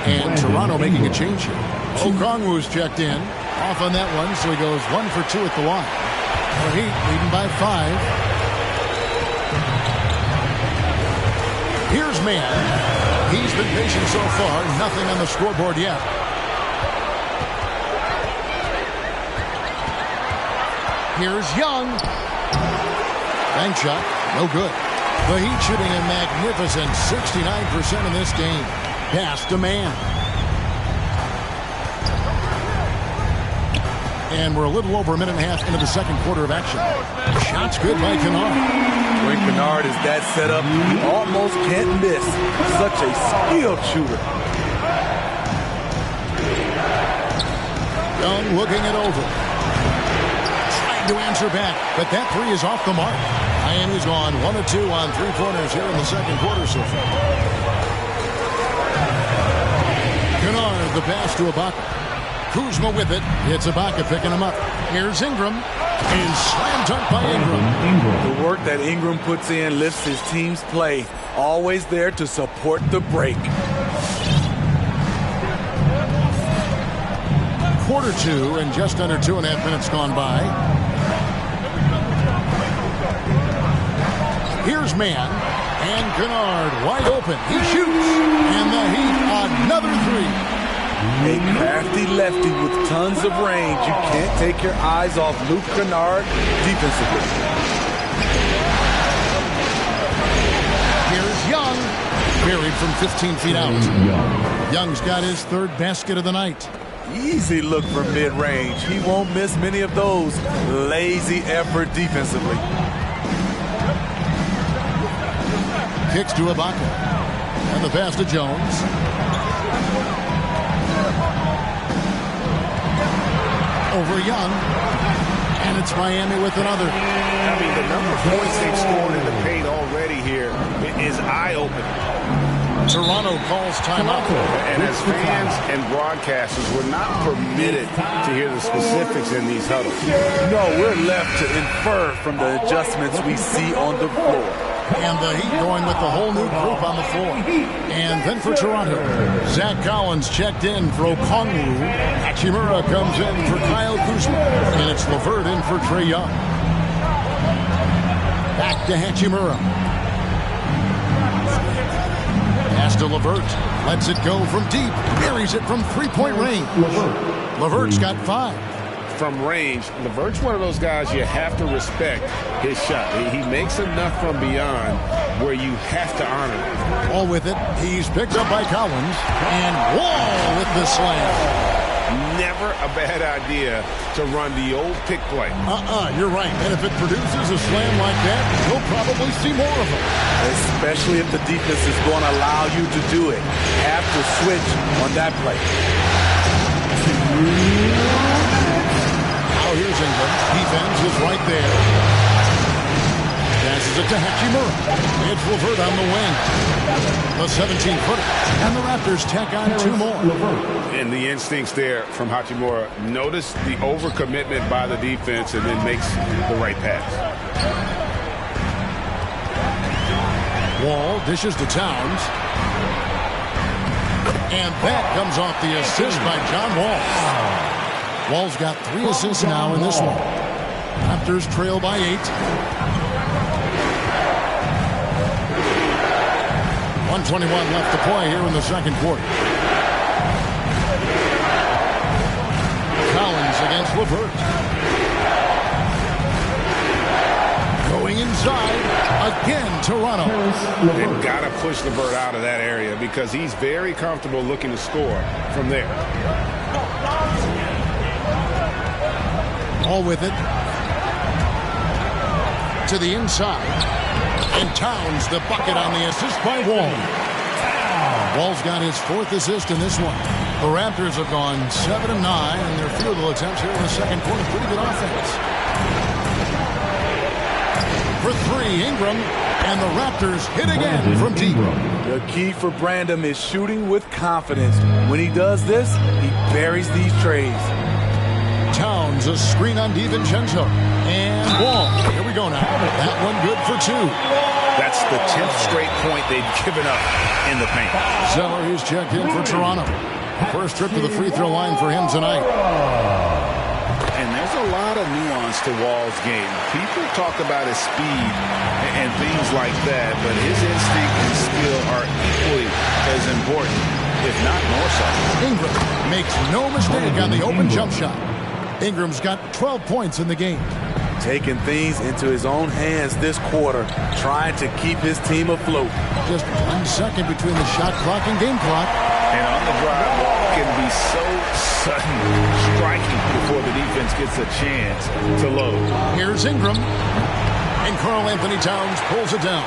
S10: And Toronto making a change here. Okongwu's checked in. Off on that one, so he goes 1 for 2 at the line. The Heat leading by 5. Here's Mann. He's been patient so far. Nothing on the scoreboard yet. Here's Young. Bank shot. No good. The Heat shooting a magnificent 69% in this game. Pass to Mann. And we're a little over a minute and a half into the second quarter of action. Shots good by Kennard.
S12: When Kennard is that set up, he almost can't miss. Such a skilled shooter.
S10: Young looking it over. Trying to answer back, but that 3 is off the mark. Miami's gone 1 of 2 on 3-pointers here in the second quarter so far. Kennard, the pass to Ibaka. Kuzma with it. It's Ibaka picking him up. Here's Ingram. And slam dunk by Ingram.
S12: The work that Ingram puts in lifts his team's play. Always there to support the break.
S10: Quarter 2 and just under 2.5 minutes gone by. Here's Mann. And Kennard wide open. He shoots. And the Heat another 3.
S12: A crafty lefty with tons of range. You can't take your eyes off Luke Kennard defensively.
S10: Here's Young. Buried from 15 feet out. Young's got his 3rd basket of the night.
S12: Easy look from mid-range. He won't miss many of those. Lazy effort defensively.
S10: Kicks to Ibaka. And the pass to Jones. over Young. And it's Miami with another.
S11: I mean, the number of points they've scored in the paint already here is eye-opening.
S10: Toronto calls timeout.
S11: And as fans and broadcasters, we're not permitted to hear the specifics in these huddles.
S12: No, we're left to infer from the adjustments we see on the floor.
S10: And the Heat going with the whole new group on the floor. And then for Toronto, Zach Collins checked in for Okongwu. Hachimura comes in for Kyle Kuzma. And it's LeVert in for Trae Young. Back to Hachimura. Pass to LeVert. Lets it go from deep. Buries it from three-point range. LeVert's got 5.
S11: From range, LeVert's one of those guys you have to respect his shot. He makes enough from beyond where you have to honor it.
S10: Wall with it. He's picked up by Collins. And Wall with the slam.
S11: Never a bad idea to run the old pick play.
S10: You're right. And if it produces a slam like that, you'll probably see more of them.
S12: Especially if the defense is going to allow you to do it. Have to switch on that play.
S10: Now here's Ingram. Defense is right there. Passes it to Hachimura. It's LeVert on the wing. The 17-footer. And the Raptors tack on 2 more.
S11: And the instincts there from Hachimura. Notice the overcommitment by the defense and then makes the right pass.
S10: Wall dishes to Towns. And that comes off the assist by John Wall. Wall's got 3 assists now in this one. Raptors trail by 8. 1:21 left to play here in the second quarter. Collins against LeVert. Going inside. Again, Toronto.
S11: They've got to push LeVert out of that area because he's very comfortable looking to score from there.
S10: All with it. To the inside. And Towns, the bucket on the assist by Wall. Wall's got his 4th assist in this one. The Raptors have gone 7 of 9 in their field goal attempts here in the second quarter. Pretty good offense. For 3, Ingram. And the Raptors hit again from deep.
S12: The key for Brandon is shooting with confidence. When he does this, he buries these trays.
S10: Towns, a screen on DiVincenzo. And Wall. Here we go now. That one good for 2.
S11: That's the 10th straight point they've given up in the paint.
S10: Zeller is checked in for Toronto. First trip to the free throw line for him tonight.
S11: And there's a lot of nuance to Wall's game. People talk about his speed and things like that, but his instinct and skill are equally as important, if not more so.
S10: Ingram makes no mistake on the open jump shot. Ingram's got 12 points in the game.
S12: Taking things into his own hands this quarter, trying to keep his team afloat.
S10: Just 1 second between the shot clock and game clock.
S11: And on the drive, Wall can be so sudden, striking before the defense gets a chance to load.
S10: Here's Ingram. And Karl Anthony Towns pulls it down.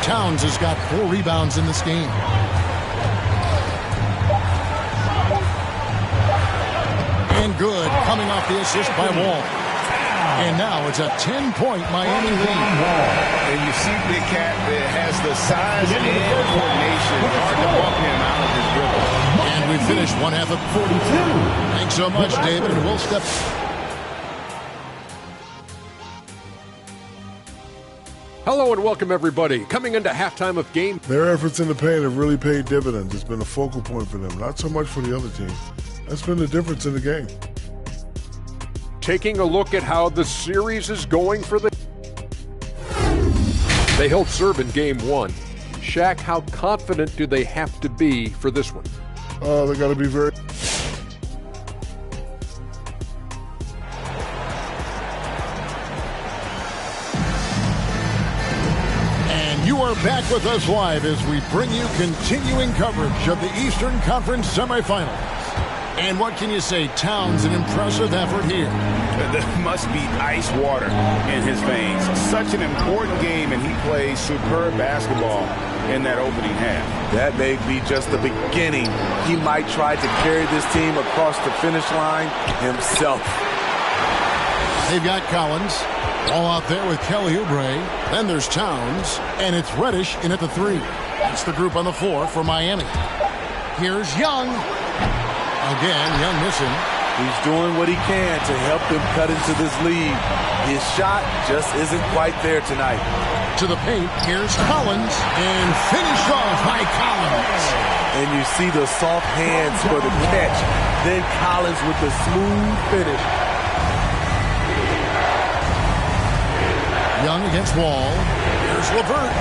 S10: Towns has got 4 rebounds in this game. And good, coming off the assist by Wall. And now it's a 10-point Miami lead.
S11: And you see Big Cat that has the size and coordination. Hard to walk him out of his dribble.
S10: And we finish 1 half of 42. Thanks so much, David. And we'll step.
S6: Hello and welcome, everybody. Coming into halftime of game.
S14: Their efforts in the paint have really paid dividends. It's been a focal point for them, not so much for the other team. That's been the difference in the game.
S6: Taking a look at how the series is going for the... They held serve in game 1. Shaq, how confident do they have to be for this one?
S14: They got to be very...
S10: And you are back with us live as we bring you continuing coverage of the Eastern Conference semifinals. And what can you say? Towns, an impressive effort here.
S11: There must be ice water in his veins. Such an important game, and he plays superb basketball in that opening half.
S12: That may be just the beginning. He might try to carry this team across the finish line himself.
S10: They've got Collins. All out there with Kelly Oubre. Then there's Towns, and it's Reddish in at the 3. That's the group on the floor for Miami. Here's Young. Again, Young missing.
S12: He's doing what he can to help them cut into this lead. His shot just isn't quite there tonight.
S10: To the paint, here's Collins, and finished off by Collins.
S12: And you see the soft hands for the catch. Then Collins with the smooth finish.
S10: Young against Wall. Here's LeVert.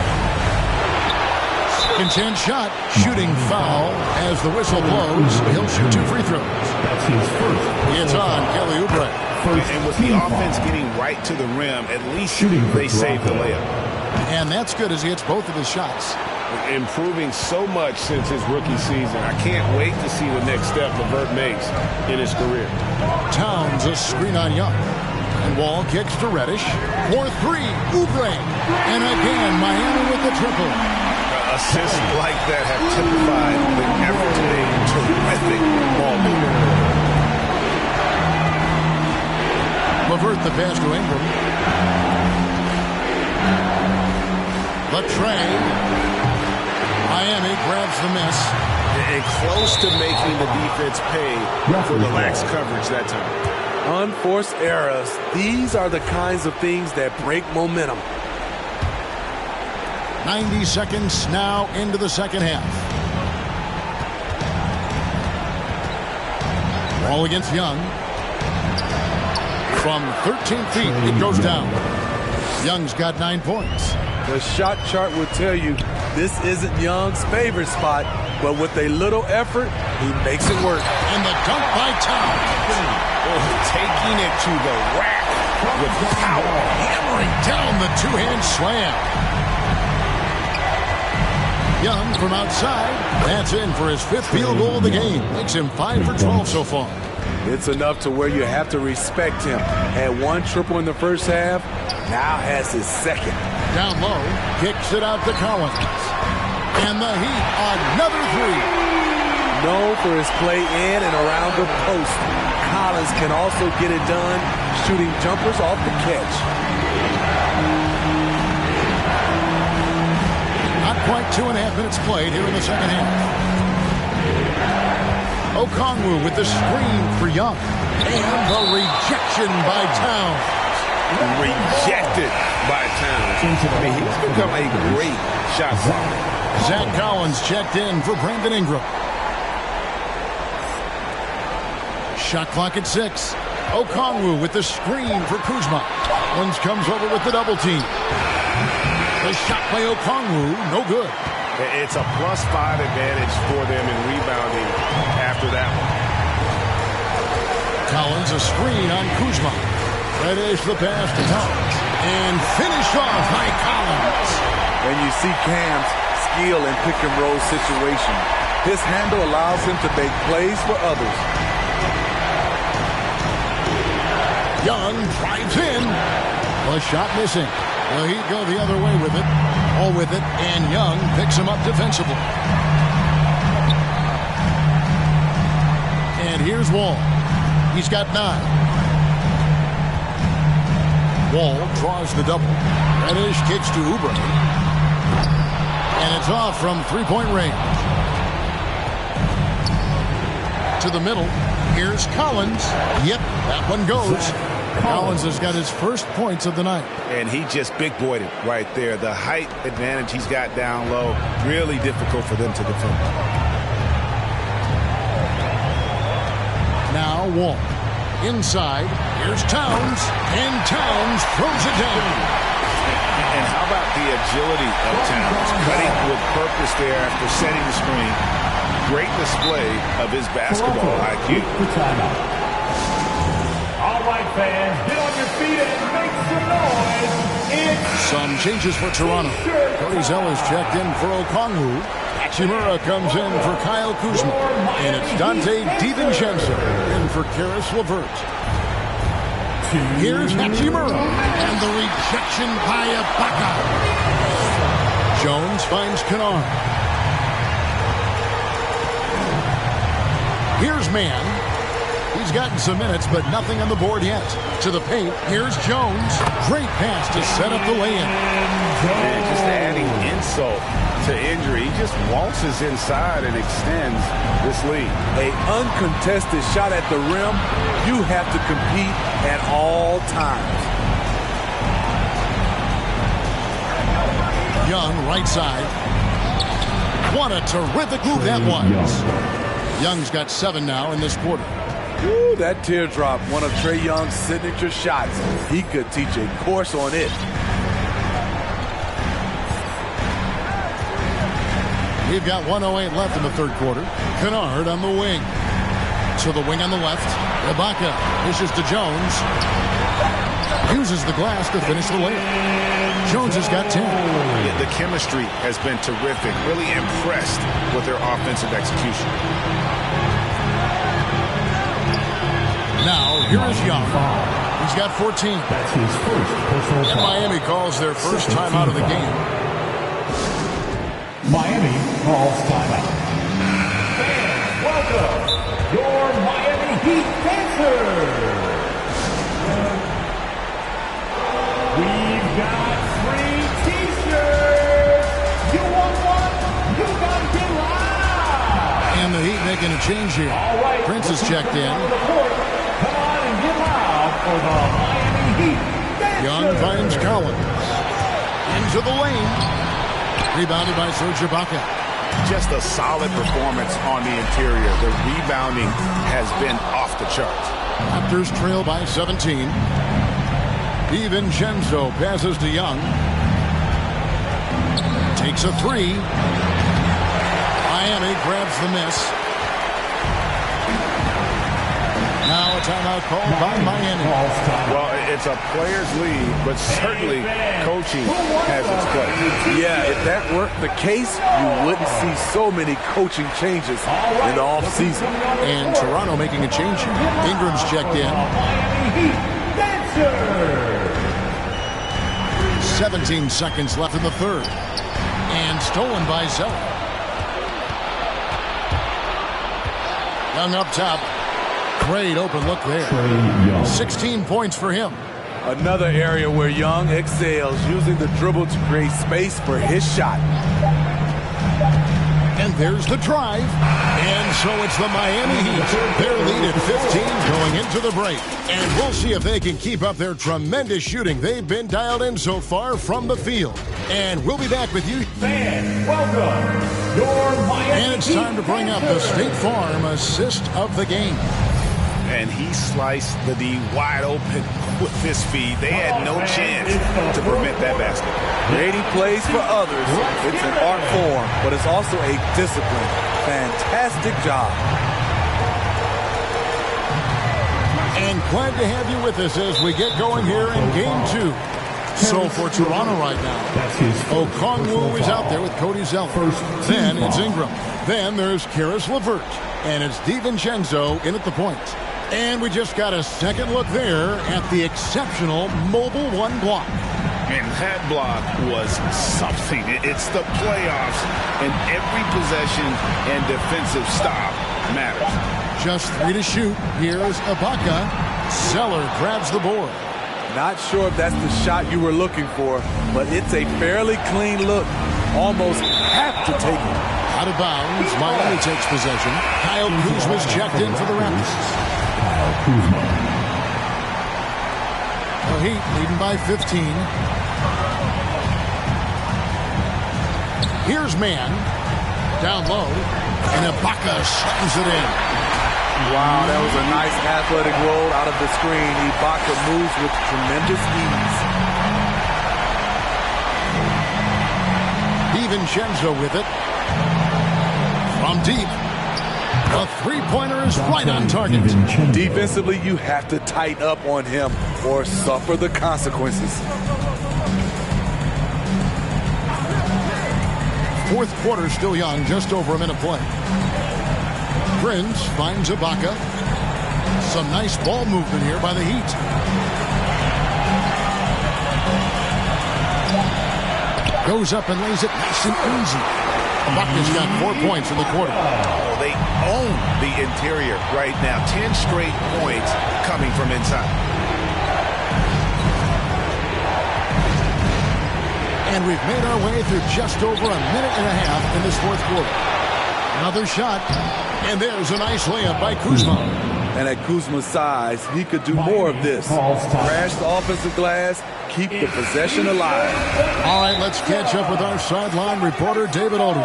S10: Second shot, shooting foul as the whistle blows. He'll shoot 2 free throws.
S4: That's his first.
S10: It's on Kelly Oubre.
S11: And with the offense getting right to the rim, at least they saved the layup.
S10: And that's good as he hits both of his shots.
S11: Improving so much since his rookie season. I can't wait to see the next step LeVert makes in his career.
S10: Towns a screen on Young. And Wall kicks to Reddish. 4-3, Oubre. And again, Miami with the triple.
S11: Assists like that have typified the effort today. Terrific ball movement.
S10: LeVert the pass to Ingram. The tray. Miami grabs the miss.
S11: And close to making the defense pay for the lax coverage that time.
S12: Unforced errors. These are the kinds of things that break momentum.
S10: 90 seconds now into the second half. Ball against Young. From 13 feet, it goes down. Young's got 9 points.
S12: The shot chart will tell you this isn't Young's favorite spot, but with a little effort, he makes it work.
S10: And the dunk by Towns.
S11: Taking it to the rack with power.
S10: Hammering down the two-hand slam. Young from outside. That's in for his 5th field goal of the game. Makes him 5 for 12 so far.
S12: It's enough to where you have to respect him. Had 1 triple in the first half, now has his 2nd.
S10: Down low, kicks it out to Collins. And the Heat, another 3.
S12: Known for his play in and around the post, Collins can also get it done shooting jumpers off the catch.
S10: Not quite 2.5 minutes played here in the second half. Okongwu with the screen for Young. And the rejection by Towns.
S11: Rejected by Towns. I mean, he's become a great shot blocker.
S10: Zach Collins checked in for Brandon Ingram. Shot clock at 6. Okongwu with the screen for Kuzma. Owens comes over with the double team. The shot by Okongwu, no good.
S11: It's a +5 advantage for them in rebounding after that one.
S10: Collins a screen on Kuzma. Reddish the pass to Towns. And finish off by Collins.
S12: And you see Cam's skill in pick and roll situation. His handle allows him to make plays for others.
S10: Young drives in. The shot missing. The Heat go the other way with it. All with it. And Young picks him up defensively. And here's Wall. He's got 9. Wall draws the double. Reddish kicks to Oubre. And it's off from 3-point range. To the middle. Here's Collins. Yep, that one goes. Collins has got his first points of the night.
S11: And he just big-boyed it right there. The height advantage he's got down low, really difficult for them to defend.
S10: Now Wall. Inside, here's Towns. And Towns throws it down.
S11: And how about the agility of Towns? Cutting with purpose there after setting the screen. Great display of his basketball IQ.
S4: All right, fans, get on your feet and make some noise.
S10: Some changes for Toronto. Cody Zeller's checked in for Okongwu. Hachimura comes in for Kyle Kuzma. And it's Dante DiVincenzo in for Karis LeVert. Here's Hachimura. And the rejection by Ibaka. Jones finds Kennard. Here's Mann. He's gotten some minutes, but nothing on the board yet. To the paint, here's Jones. Great pass to set up the lay-in.
S11: And just adding insult to injury. He just waltzes inside and extends this lead.
S12: An uncontested shot at the rim, you have to compete at all times.
S10: Young, right side. What a terrific move that was. Young's got 7 now in this quarter.
S12: Ooh, that teardrop, one of Trae Young's signature shots. He could teach a course on it.
S10: We've got 1:08 left in the third quarter. Kennard on the wing. To the wing on the left. Ibaka dishes to Jones. Uses the glass to finish the layup. Jones has got 10.
S11: The chemistry has been terrific. Really impressed with their offensive execution.
S10: Now, here is Young. He's got 14.
S4: That's his first personal
S10: and Miami calls their first time out of the game.
S4: Miami calls timeout. Fans, welcome your Miami Heat dancers. We've got free T-shirts. You want one? You gotta get loud.
S10: And the Heat making a change here.
S4: All right,
S10: Prince is checked in.
S4: Come on and get loud for the Miami Heat dancers.
S10: Young finds Collins. Into the lane. Rebounded by Serge Ibaka.
S11: Just a solid performance on the interior. The rebounding has been off the charts.
S10: Raptors trail by 17. DiVincenzo passes to Young. Takes a 3. Miami grabs the miss. Now a timeout called by Miami.
S11: Well, it's a player's league, but certainly coaching has its place.
S12: Yeah, if that weren't the case, you wouldn't see so many coaching changes in the offseason.
S10: And Toronto making a change here. Ingram's checked in. 17 seconds left in the third. And stolen by Zeller. Young up top. Great open look there. 16 points for him.
S12: Another area where Young excels, using the dribble to create space for his shot.
S10: And there's the drive. And so it's the Miami Heat. Their lead at 15 going into the break. And we'll see if they can keep up their tremendous shooting they've been dialed in so far from the field. And we'll be back with you.
S4: Fans, welcome your Miami
S10: And it's time to bring up the State Farm assist of the game.
S11: And he sliced the D wide open with his feed. They had no chance to prevent that basket.
S12: Creating plays for others. It's an art form, but it's also a discipline. Fantastic job.
S10: And glad to have you with us as we get going here in Game 2. So for Toronto right now, Okongwu is out there with Cody Zeller. Then it's Ingram. Then there's Karis LeVert. And it's DiVincenzo in at the point. And we just got a second look there at the exceptional Mobile One block.
S11: And that block was something. It's the playoffs, and every possession and defensive stop matters.
S10: Just 3 to shoot. Here's Ibaka. Zeller grabs the board.
S12: Not sure if that's the shot you were looking for, but it's a fairly clean look. Almost have to take it.
S10: Out of bounds. Miami takes possession. Kyle Kuzma's checked in for the Raptors. The Heat leading by 15. Here's Mann. Down low. And Ibaka slams it in.
S12: Wow, that was a nice athletic roll out of the screen. Ibaka moves with tremendous ease.
S10: DiVincenzo with it. From deep. The three-pointer is right on target.
S12: Defensively, you have to tighten up on him or suffer the consequences.
S10: Fourth quarter still young, just over a minute play. Prince finds Ibaka. Some nice ball movement here by the Heat. Goes up and lays it nice and easy. Ibaka's got 4 points in the quarter.
S11: Oh, they own the interior right now. 10 straight points coming from inside.
S10: And we've made our way through just over a minute and a half in this fourth quarter. Another shot, and there's a nice layup by Kuzma.
S12: And at Kuzma's size, he could do more of this. Crash the offensive glass, keep the possession alive.
S10: All right, let's catch up with our sideline reporter, David Odom.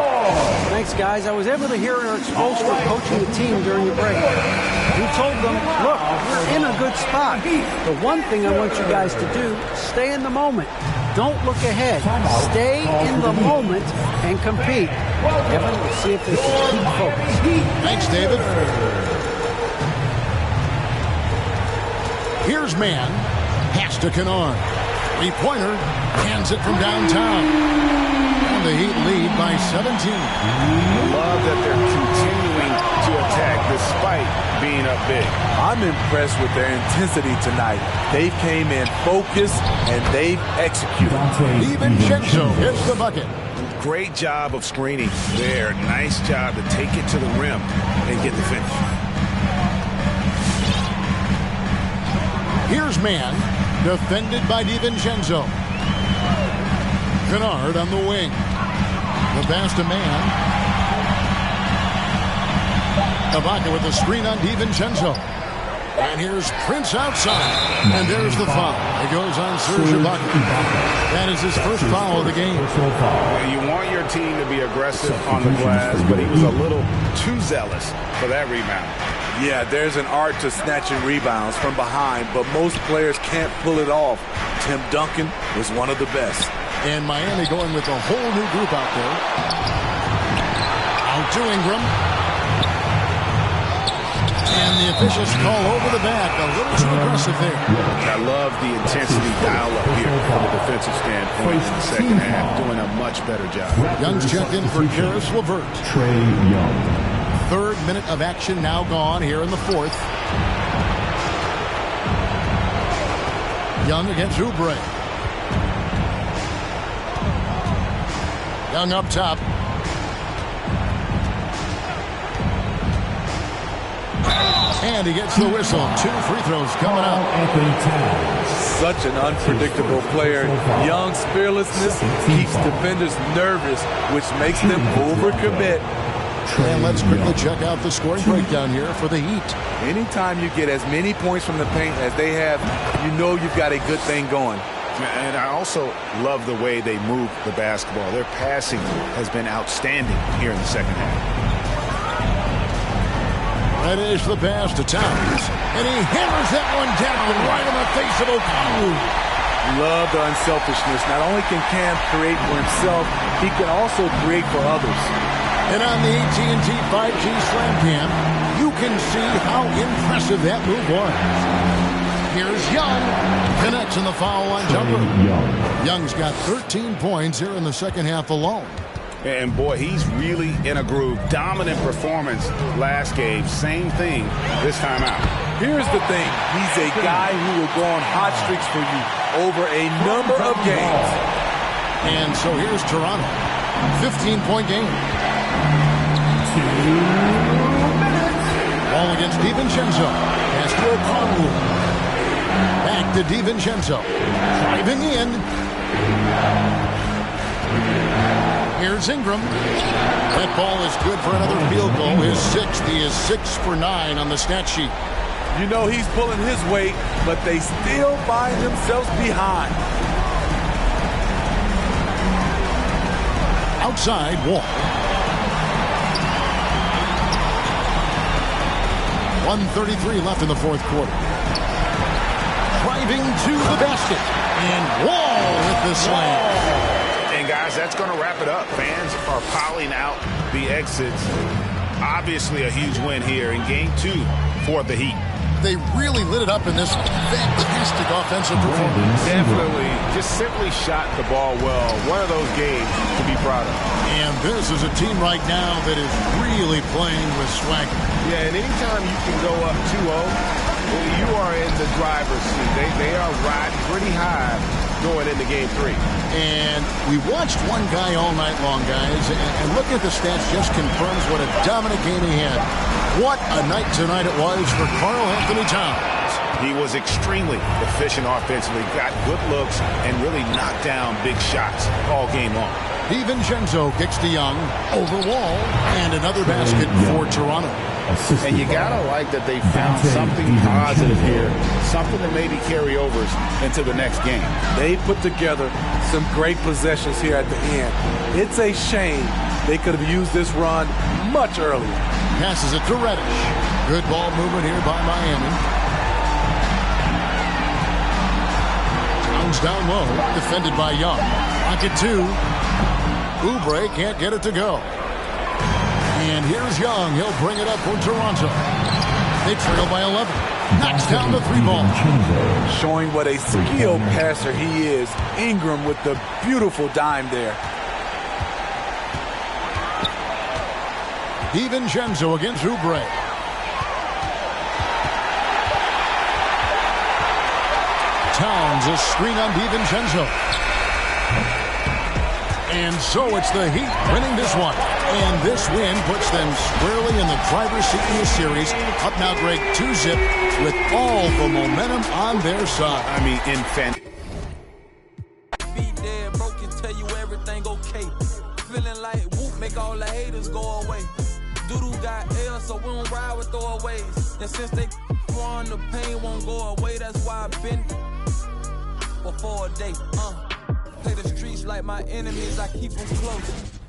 S13: Thanks, guys. I was able to hear Eric Spoelstra coaching the team during the break. He told them, look, we're in a good spot. The one thing I want you guys to do, stay in the moment. Don't look ahead. Stay in the moment and compete. Evan, we'll see if they can keep focused.
S10: Thanks, David. Here's man. Pass to Kennard. Three-pointer. Hands it from downtown. And the Heat lead by 17.
S11: Love that they're continuing to attack despite being up big.
S12: I'm impressed with their intensity tonight. They came in focused and they've executed.
S10: DiVincenzo hits the bucket.
S11: Great job of screening there. Nice job to take it to the rim and get the finish.
S10: Here's man. Defended by DiVincenzo. Kennard on the wing. The pass to man. Ibaka with the screen on DiVincenzo. And here's Prince outside. And there's the foul. It goes on Serge Ibaka. That is his first foul of the game.
S11: You want your team to be aggressive on the glass, but he was a little too zealous for that rebound.
S12: Yeah, there's an art to snatching rebounds from behind, but most players can't pull it off. Tim Duncan was one of the best.
S10: And Miami going with a whole new group out there. Out to Ingram. And the officials call over the back. A little too aggressive there.
S11: I love the intensity dial up here from a defensive standpoint in the second half. Doing a much better job.
S10: Young's checked in for Caris LeVert.
S4: Trey Young.
S10: Third minute of action now gone here in the fourth. Young against Oubre. Young up top. And he gets the whistle. 2 free throws coming up.
S12: Such an unpredictable player. Young's fearlessness keeps defenders nervous, which makes them overcommit.
S10: And let's quickly check out the scoring breakdown here for the Heat.
S12: Anytime you get as many points from the paint as they have, you know you've got a good thing going.
S11: And I also love the way they move the basketball. Their passing has been outstanding here in the second half.
S10: That is the pass to Towns. And he hammers that one down right in the face of Okongwu.
S12: Love the unselfishness. Not only can Cam create for himself, he can also create for others.
S10: And on the AT&T 5G Slam Cam, you can see how impressive that move was. Here's Young. Connects in the foul line jumper. Young's got 13 points here in the second half alone.
S11: And boy, he's really in a groove. Dominant performance last game. Same thing this time out.
S12: Here's the thing. He's a guy who will go on hot streaks for you over a number of games.
S10: And so here's Toronto. 15-point game. 2 minutes. Ball against DiVincenzo. Pass to Okongwu. Back to DiVincenzo. Driving in. Here's Ingram. That ball is good for another field goal. His 6th. He is 6 for 9 on the stat sheet.
S12: You know he's pulling his weight, but they still find themselves behind.
S10: Outside, Wall. 1:33 left in the fourth quarter. Driving to the basket. And Wall with the slam.
S11: And guys, that's going to wrap it up. Fans are piling out the exits. Obviously a huge win here in game 2 for the Heat.
S10: they really lit it up in this fantastic offensive performance.
S11: Definitely. Just simply shot the ball well. One of those games to be proud of.
S10: And this is a team right now that is really playing with swagger.
S11: Yeah, and anytime you can go up 2-0, you are in the driver's seat. They are riding pretty high going into game 3.
S10: And we watched one guy all night long, guys, and looking at the stats just confirms what a dominant game he had. What a night tonight it was for Karl Anthony Towns.
S11: He was extremely efficient offensively, got good looks, and really knocked down big shots all game long.
S10: DiVincenzo kicks to Young, over Wall, and another basket for Toronto.
S11: And you gotta like that they found something positive here, something that maybe carry overs into the next game.
S12: They put together some great possessions here at the end. It's a shame they could have used this run much earlier.
S10: Passes it to Reddish. Good ball movement here by Miami. Towns down low, defended by Young. Pocket 2. Oubre can't get it to go. And here's Young. He'll bring it up for Toronto. They trail by 11. Knocks down the 3-ball.
S12: Showing what a skilled passer he is. Ingram with the beautiful dime there.
S10: DiVincenzo against Oubre. Towns a screen on DiVincenzo. And so it's the Heat winning this one. And this win puts them squarely in the driver's seat in the series. Up now, Greg, 2-zip with all the momentum on their side.
S11: I mean, infant.
S15: Beat dead, broken, tell you everything okay. Feeling like whoop, make all the haters go away. Doodoo got L, so we don't ride with throwaways. And since they on the pain won't go away, that's why I've been before a day. Play the streets like my enemies, I keep them close.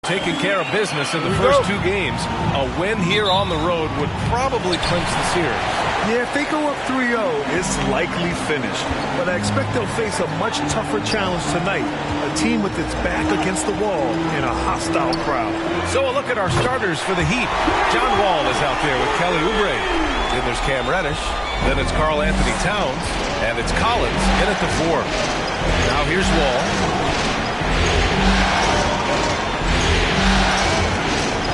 S1: Taking care of business in the first 2 games. A win here on the road would probably clinch the series.
S2: Yeah, if they go up 3-0, it's likely finished. But I expect they'll face a much tougher challenge tonight. A team with its back against the wall in a hostile crowd.
S1: So a look at our starters for the Heat. John Wall is out there with Kelly Oubre. Then there's Cam Reddish. Then it's Karl Anthony Towns. And it's Collins in at the 4. Now here's Wall.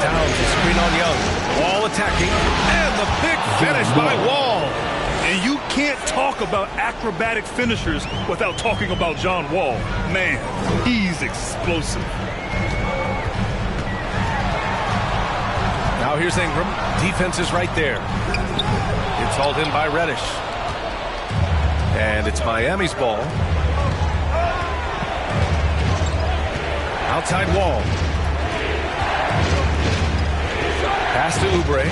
S1: Towns, a screen on Young. Wall attacking, and the big finish by Wall.
S2: And you can't talk about acrobatic finishers without talking about John Wall. Man, he's explosive.
S1: Now here's Ingram. Defense is right there. It's hauled in by Reddish. And it's Miami's ball. Outside Wall. Pass to Oubre.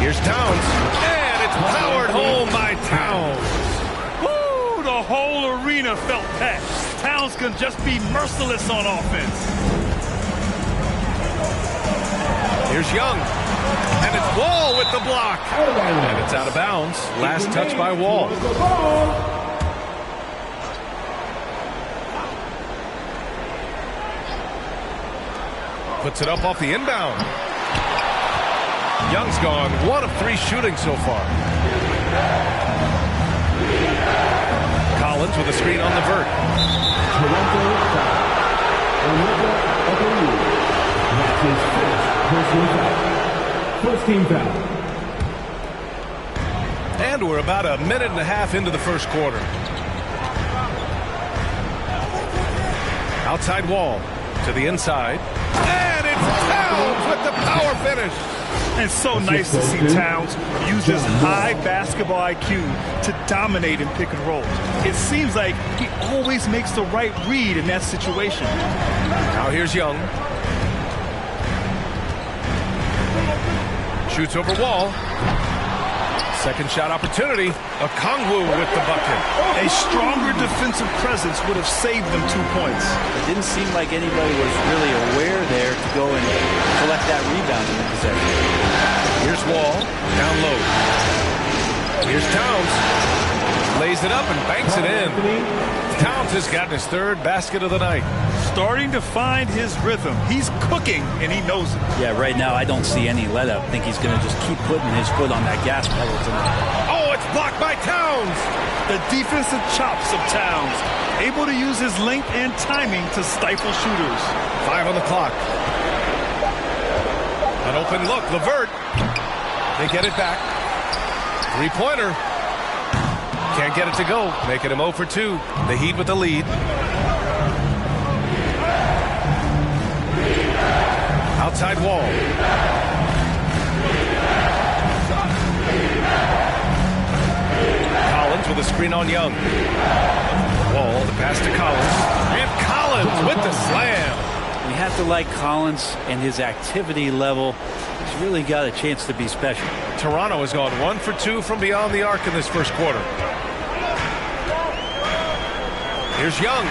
S1: Here's Towns. And it's powered home by Towns.
S2: Woo! The whole arena felt that. Towns can just be merciless on offense.
S1: Here's Young. And it's Wall with the block. And it's out of bounds. Last touch by Wall. Puts it up off the inbound. Young's gone 1 of 3 shooting so far. Collins with a screen on the vert.
S4: First team foul.
S1: And we're about a minute and a half into the first quarter. Outside Wall to the inside. And it's Towns with with the power finish.
S2: And so nice to see Towns use his high basketball IQ to dominate in pick and roll. It seems like he always makes the right read in that situation.
S1: Now here's Young. Shoots over Wall. Second shot opportunity. Okongwu with the bucket.
S2: A stronger defensive presence would have saved them 2 points.
S16: It didn't seem like anybody was really aware there to go and collect that rebound in the possession.
S1: Here's Wall, down low. Here's Towns. Lays it up and banks it in. Towns has gotten his third basket of the night.
S2: Starting to find his rhythm. He's cooking, and he knows it.
S16: Yeah, right now I don't see any let up. I think he's going to just keep putting his foot on that gas pedal tonight.
S1: Oh, it's blocked by Towns.
S2: The defensive chops of Towns, able to use his length and timing to stifle shooters.
S1: 5 on the clock. An open look, LeVert. They get it back. Three-pointer. Can't get it to go, making him 0 for 2. The Heat with the lead. Outside Wall. Collins with a screen on Young. Wall, the pass to Collins. And Collins with the slam.
S16: You have to like Collins and his activity level. He's really got a chance to be special.
S1: Toronto has gone 1 for 2 from beyond the arc in this first quarter. Here's Young.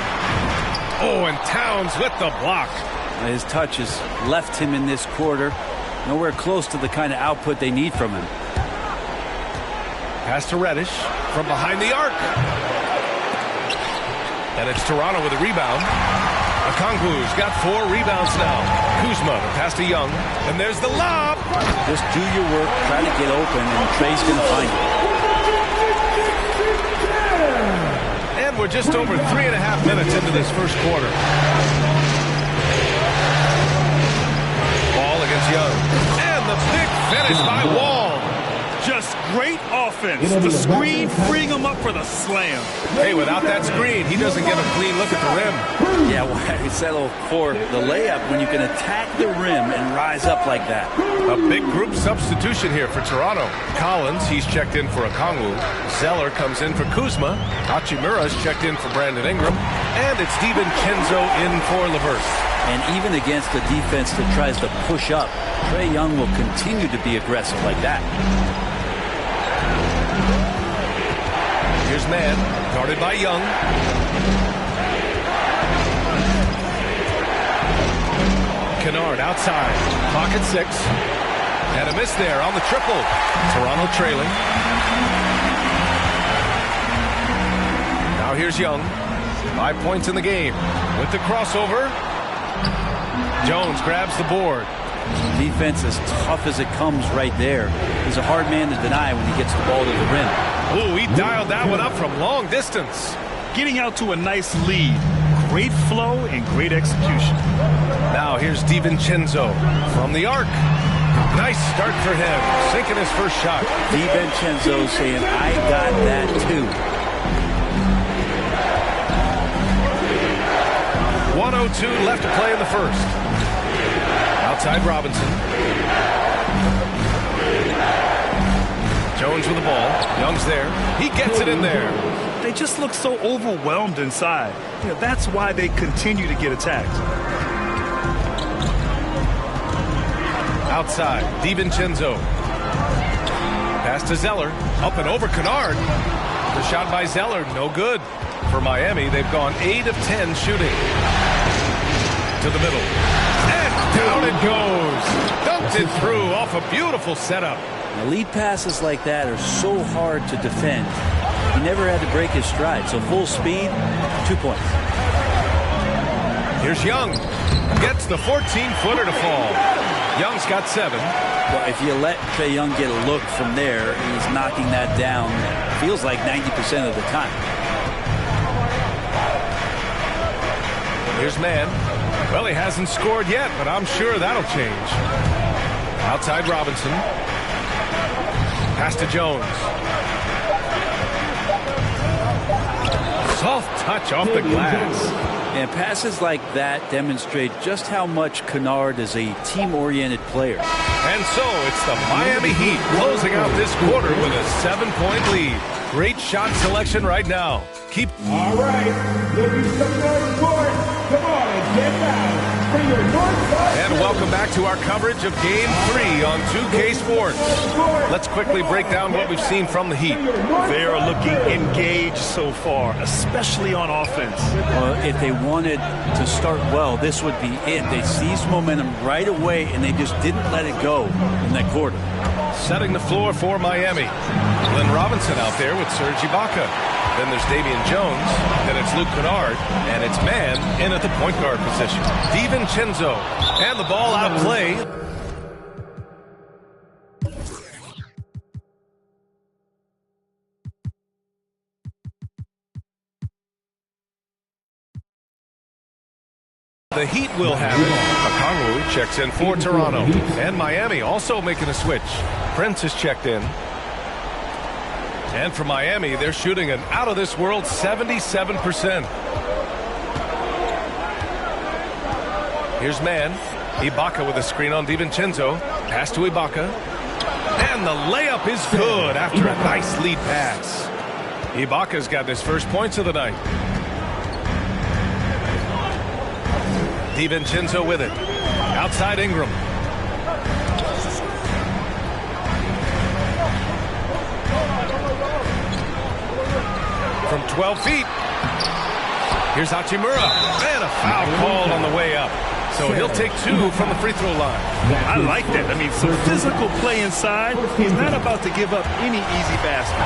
S1: Oh, and Towns with the block.
S16: His touch has left him in this quarter. Nowhere close to the kind of output they need from him.
S1: Pass to Reddish from behind the arc. And it's Toronto with a rebound. Okongwu's got 4 rebounds now. Kuzma, the pass to Young. And there's the lob.
S16: Just do your work, try to get open, and Trey's going to find you.
S1: And we're just over 3.5 minutes into this first quarter. Ball against Young. And the big finish by Wall.
S2: Just great offense. The screen freeing him up for the slam.
S1: Hey, without that screen, he doesn't get a clean look at the rim.
S16: Yeah, why settle for the layup when you can attack the rim and rise up like that?
S1: A big group substitution here for Toronto. Collins, he's checked in for Okongwu. Zeller comes in for Kuzma. Hachimura's checked in for Brandon Ingram. And it's DiVincenzo in for LeVert.
S16: And even against a defense that tries to push up, Trae Young will continue to be aggressive like that.
S1: Here's Mann, guarded by Young. Kennard outside, pocket 6. And a miss there on the triple. Toronto trailing. Now here's Young. 5 points in the game. With the crossover. Jones grabs the board.
S16: Defense as tough as it comes right there. He's a hard man to deny when he gets the ball to the rim.
S1: Ooh, he dialed that one up from long distance.
S2: Getting out to a nice lead. Great flow and great execution.
S1: Now here's DiVincenzo from the arc. Nice start for him. Sinking his first shot.
S16: DiVincenzo saying, I got that too.
S1: 1:02 left to play in the first. Outside Robinson. Jones with the ball. Young's there. He gets it in there.
S2: They just look so overwhelmed inside. You know, that's why they continue to get attacked.
S1: Outside, DiVincenzo. Pass to Zeller. Up and over Kennard. The shot by Zeller, no good. For Miami, they've gone 8 of 10 shooting. To the middle. And down it goes. Dunked it through off a beautiful setup.
S16: Now, lead passes like that are so hard to defend. He never had to break his stride. So full speed, 2 points.
S1: Here's Young. Gets the 14-footer to fall. Young's got 7.
S16: Well, if you let Trae Young get a look from there, he's knocking that down. Feels like 90% of the time.
S1: Here's Mann. Well, he hasn't scored yet, but I'm sure that'll change. Outside Robinson. Pass to Jones. Soft touch off the glass.
S16: And passes like that demonstrate just how much Kennard is a team-oriented player.
S1: And so it's the Miami Heat closing out this quarter with a 7-point lead. Great shot selection right now.
S4: All right, looking some North Court. Come on and get down for your North Court.
S1: And welcome back to our coverage of Game 3 on 2K Sports. Let's quickly break down what we've seen from the Heat.
S2: They are looking engaged so far, especially on offense.
S16: If they wanted to start well, this would be it. They seized momentum right away, and they just didn't let it go in that quarter.
S1: Setting the floor for Miami. Glenn Robinson out there with Serge Ibaka. Then there's Damian Jones. Then it's Luke Kennard. And it's man in at the point guard position. DiVincenzo. And the ball out of play. The Heat will have it. Okongwu checks in for Toronto. And Miami also making a switch. Prince is checked in. And for Miami, they're shooting an out-of-this-world 77%. Here's man. Ibaka with a screen on DiVincenzo. Pass to Ibaka. And the layup is good after a nice lead pass. Ibaka's got his first points of the night. DiVincenzo with it. Outside Ingram. From 12 feet. Here's Hachimura. And a foul called on the way up. So he'll take 2 from the free throw line.
S2: I like that. I mean, some physical play inside. He's not about to give up any easy baskets.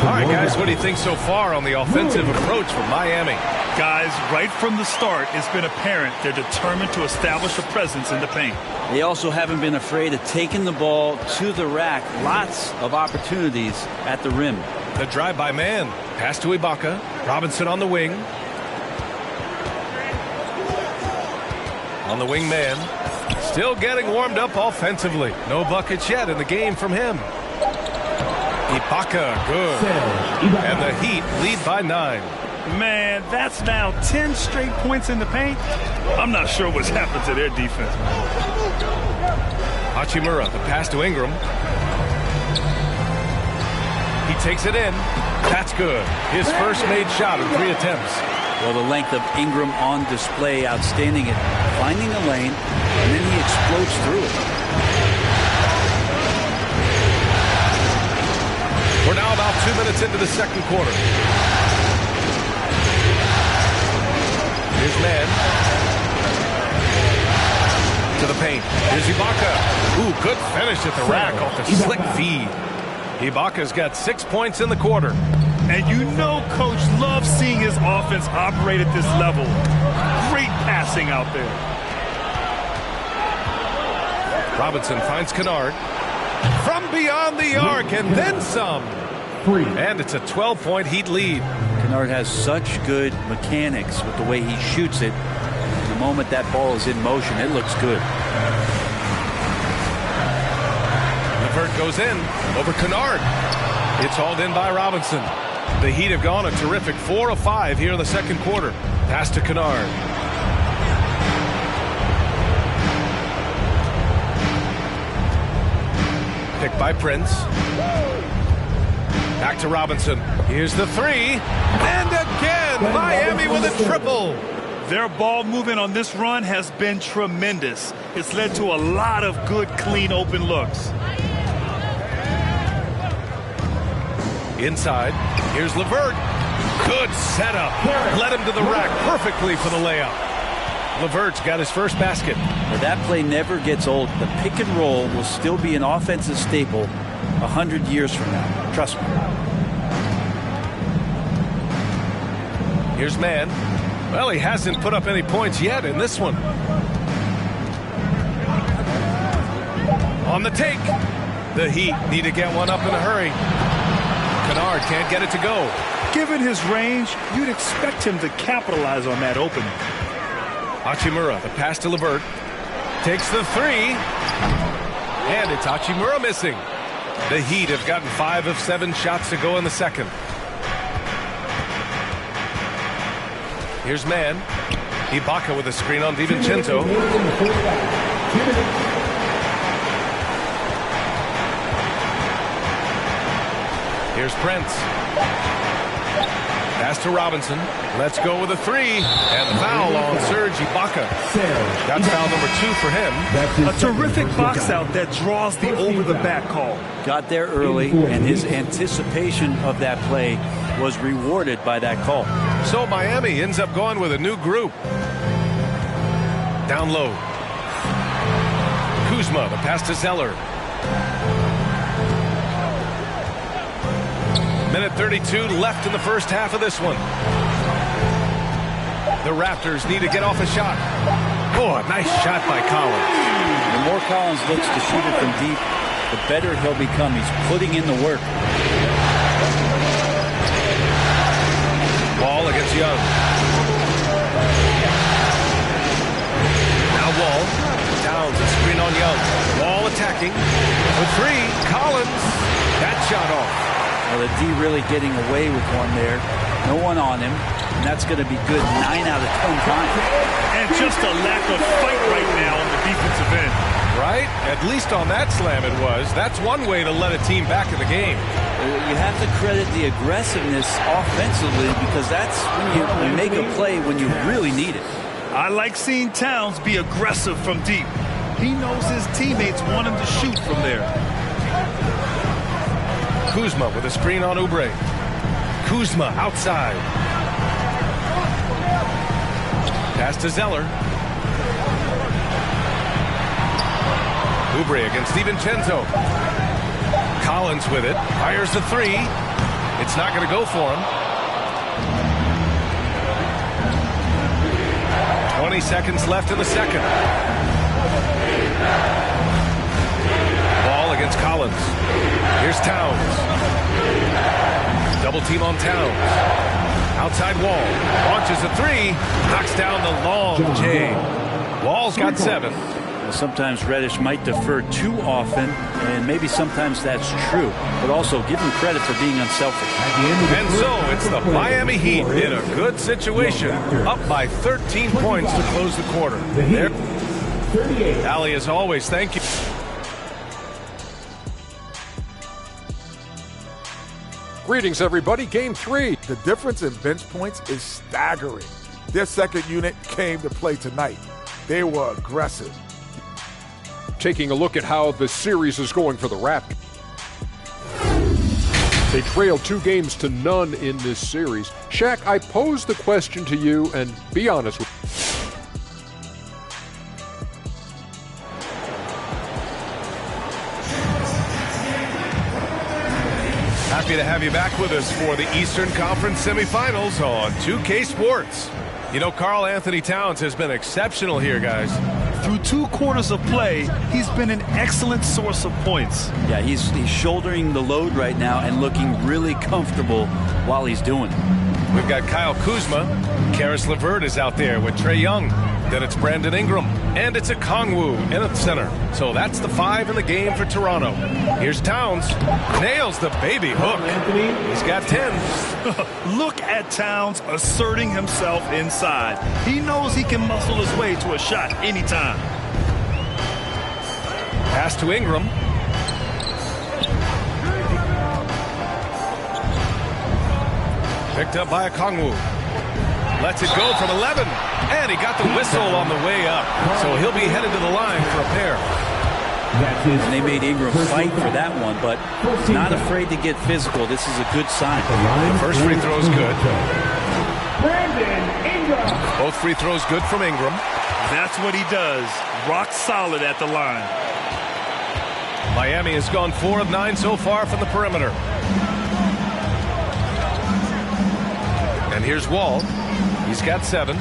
S1: All right, guys, what do you think so far on the offensive approach for Miami?
S2: Guys, right from the start, it's been apparent they're determined to establish a presence in the paint.
S16: They also haven't been afraid of taking the ball to the rack. Lots of opportunities at the rim.
S1: The drive by man. Pass to Ibaka. Robinson on the wing. On the wing man. Still getting warmed up offensively. No buckets yet in the game from him. Ibaka, good. And the Heat lead by 9.
S2: Man, that's now 10 straight points in the paint. I'm not sure what's happened to their defense.
S1: Hachimura, the pass to Ingram. He takes it in. That's good. His first made shot in 3 attempts.
S16: Well, the length of Ingram on display, outstanding at finding a lane, and then he explodes through it.
S1: We're now about 2 minutes into the second quarter. Here's man. To the paint. Here's Ibaka. Ooh, good finish at the rack off the slick feed. Ibaka's got 6 points in the quarter.
S2: And you know Coach loves seeing his offense operate at this level. Great passing out there.
S1: Robinson finds Kennard. From beyond the arc and then some. And it's a 12-point Heat lead.
S16: Kennard has such good mechanics with the way he shoots it. The moment that ball is in motion, it looks good.
S1: LeVert goes in over Kennard. It's hauled in by Robinson. The Heat have gone a terrific 4 of 5 here in the second quarter. Pass to Kennard. Picked by Prince. Back to Robinson. Here's the 3. And again, Miami with a triple.
S2: Their ball movement on this run has been tremendous. It's led to a lot of good, clean, open looks.
S1: Inside, here's LeVert. Good setup. Led him to the rack perfectly for the layup. LeVert's got his first basket.
S16: Now that play never gets old. The pick and roll will still be an offensive staple 100 years from now. Trust me.
S1: Here's man. Well, he hasn't put up any points yet in this one. On the take. The Heat need to get one up in a hurry. Kennard can't get it to go.
S2: Given his range, you'd expect him to capitalize on that opening.
S1: Hachimura, the pass to LeVert. Takes the 3. And it's Hachimura missing. The Heat have gotten 5 of 7 shots to go in the second. Here's man. Ibaka with a screen on DiVincenzo. Here's Prince. Pass to Robinson. Let's go with a three. And the foul on Serge Ibaka. That's foul number 2 for him.
S2: A terrific box out that draws the over-the-back call.
S16: Got there early, and his anticipation of that play was rewarded by that call.
S1: So Miami ends up going with a new group. Down low. Kuzma, the pass to Zeller. Minute 32 left in the first half of this one. The Raptors need to get off a shot. Oh, a nice shot by Collins.
S16: The more Collins looks to shoot it from deep, the better he'll become. He's putting in the work.
S1: Wall against Young. Now Wall. Downs a screen on Young. Wall attacking. For 3, Collins. That shot off.
S16: Well, the D really getting away with one there. No one on him. And that's going to be good 9 out of 10 times.
S2: And just a lack of fight right now on the defensive end.
S1: Right? At least on that slam it was. That's one way to let a team back in the game.
S16: You have to credit the aggressiveness offensively because that's when you make a play when you really need it.
S2: I like seeing Towns be aggressive from deep. He knows his teammates want him to shoot from there.
S1: Kuzma with a screen on Oubre. Kuzma outside. Pass to Zeller. Oubre against DiVincenzo. Collins with it. Fires the 3. It's not going to go for him. 20 seconds left in the second. Ball against Collins. Here's Towns. Double team on Towns. Outside Wall. Launches a 3. Knocks down the long J. Wall's got 7.
S16: Sometimes Reddish might defer too often, and maybe sometimes that's true. But also give him credit for being unselfish.
S1: And so it's the Miami Heat in a good situation. Up by 13 points to close the quarter. There. Ali, as always, thank you.
S6: Greetings, everybody. Game 3.
S5: The difference in bench points is staggering. Their second unit came to play tonight. They were aggressive.
S6: Taking a look at how the series is going for the Raptors. They trailed 2-0 in this series. Shaq, I pose the question to you, and be honest with me.
S1: Happy to have you back with us for the Eastern Conference semifinals on 2K Sports. You know, Karl Anthony Towns has been exceptional here, guys.
S2: Through 2 quarters of play, he's been an excellent source of points.
S16: Yeah, he's shouldering the load right now and looking really comfortable while he's doing it.
S1: We've got Kyle Kuzma. Karis LeVert is out there with Trae Young. Then it's Brandon Ingram. And it's a Kongwu in at center. So that's the 5 in the game for Toronto. Here's Towns. Nails the baby hook. He's got 10.
S2: Look at Towns asserting himself inside. He knows he can muscle his way to a shot anytime.
S1: Pass to Ingram. Picked up by a Kongwu. Lets it go from 11. And he got the whistle on the way up. So he'll be headed to the line for a pair.
S16: And they made Ingram fight for that one, but not afraid to get physical. This is a good sign.
S1: The first free throw is good. Both free throws good from Ingram.
S2: That's what he does. Rock solid at the line.
S1: Miami has gone 4 of 9 so far from the perimeter. And here's Wall. He's got 7.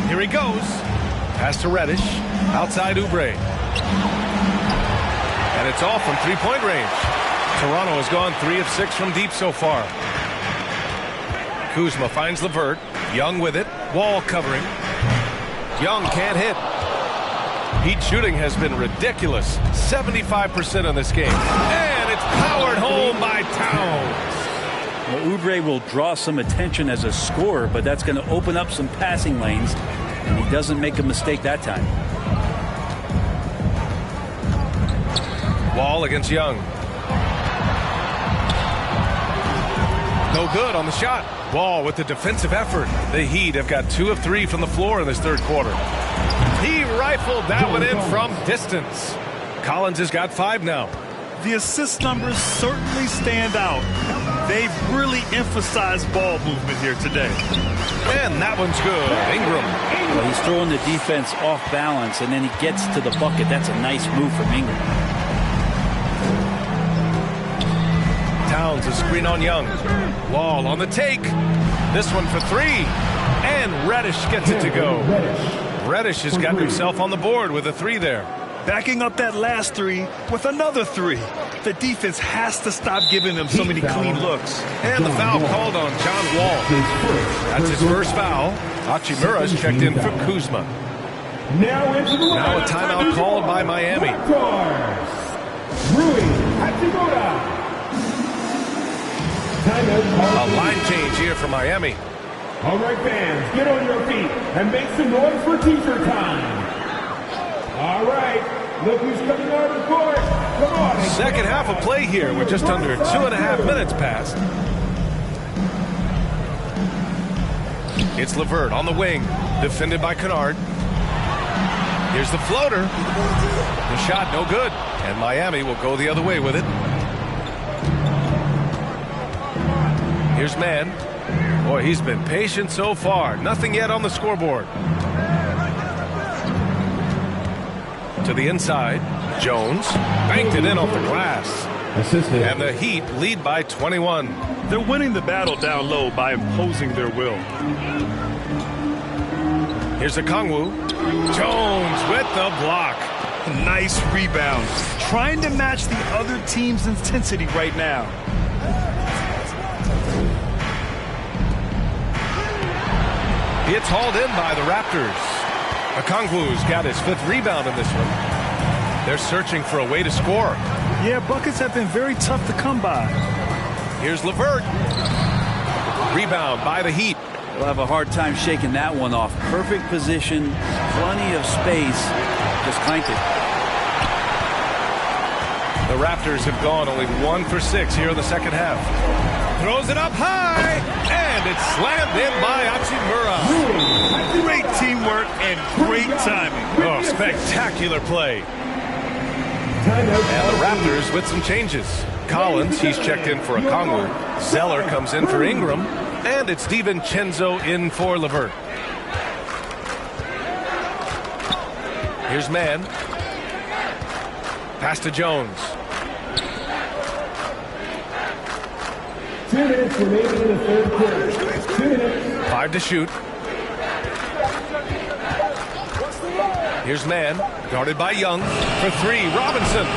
S1: Here he goes. Pass to Reddish. Outside Oubre. And it's off from 3-point range. Toronto has gone 3 of 6 from deep so far. Kuzma finds LeVert. Young with it. Wall covering. Young can't hit. Heat shooting has been ridiculous. 75% in this game. And it's powered home by Towns.
S16: Well, Oubre will draw some attention as a scorer, but that's going to open up some passing lanes, and he doesn't make a mistake that time.
S1: Wall against Young. No good on the shot. Wall with the defensive effort. The Heat have got 2 of 3 from the floor in this third quarter. He rifled that one in from distance. Collins has got 5 now.
S2: The assist numbers certainly stand out. They've really emphasized ball movement here today.
S1: And that one's good. Ingram.
S16: Well, he's throwing the defense off balance, and then he gets to the bucket. That's a nice move from Ingram.
S1: Towns a screen on Young. Wall on the take. This one for 3. And Reddish gets it to go. Reddish has gotten himself on the board with a 3 there.
S2: Backing up that last 3 with another 3. The defense has to stop giving them so many clean looks.
S1: And the foul called on John Wall. That's his first foul. Hachimura's checked in for Kuzma.
S4: Now
S1: a timeout called by Miami. A line change here for Miami.
S4: All right, fans, get on your feet and make some noise for T-shirt time. All right, look who's coming on the court. Come on.
S1: Second half of play here with just under 2.5 minutes passed. It's LeVert on the wing, defended by Kennard. Here's the floater. The shot no good, and Miami will go the other way with it. Here's Mann. Boy, he's been patient so far. Nothing yet on the scoreboard. To the inside. Jones banked it in off the glass.
S4: Assisted.
S1: And the Heat lead by 21.
S2: They're winning the battle down low by imposing their will.
S1: Here's Okongwu. Jones with the block.
S2: Nice rebound. Trying to match the other team's intensity right now.
S1: It's hauled in by the Raptors. Okongwu's got his 5th rebound in this one. They're searching for a way to score.
S2: Yeah, buckets have been very tough to come by.
S1: Here's LeVert. Rebound by the Heat.
S16: They'll have a hard time shaking that one off. Perfect position, plenty of space. Just clanked it.
S1: The Raptors have gone only 1 for 6 here in the second half. Throws it up high, and it's slammed in by Hachimura.
S2: Great teamwork and great timing.
S1: Oh, spectacular play. And the Raptors with some changes. Collins, he's checked in for Okongwu. Zeller comes in for Ingram. And it's DiVincenzo in for LeVert. Here's Mann. Pass to Jones.
S4: 2 minutes remaining in the third quarter. 2 minutes.
S1: 5 to shoot. Here's Mann, guarded by Young for 3. Robinson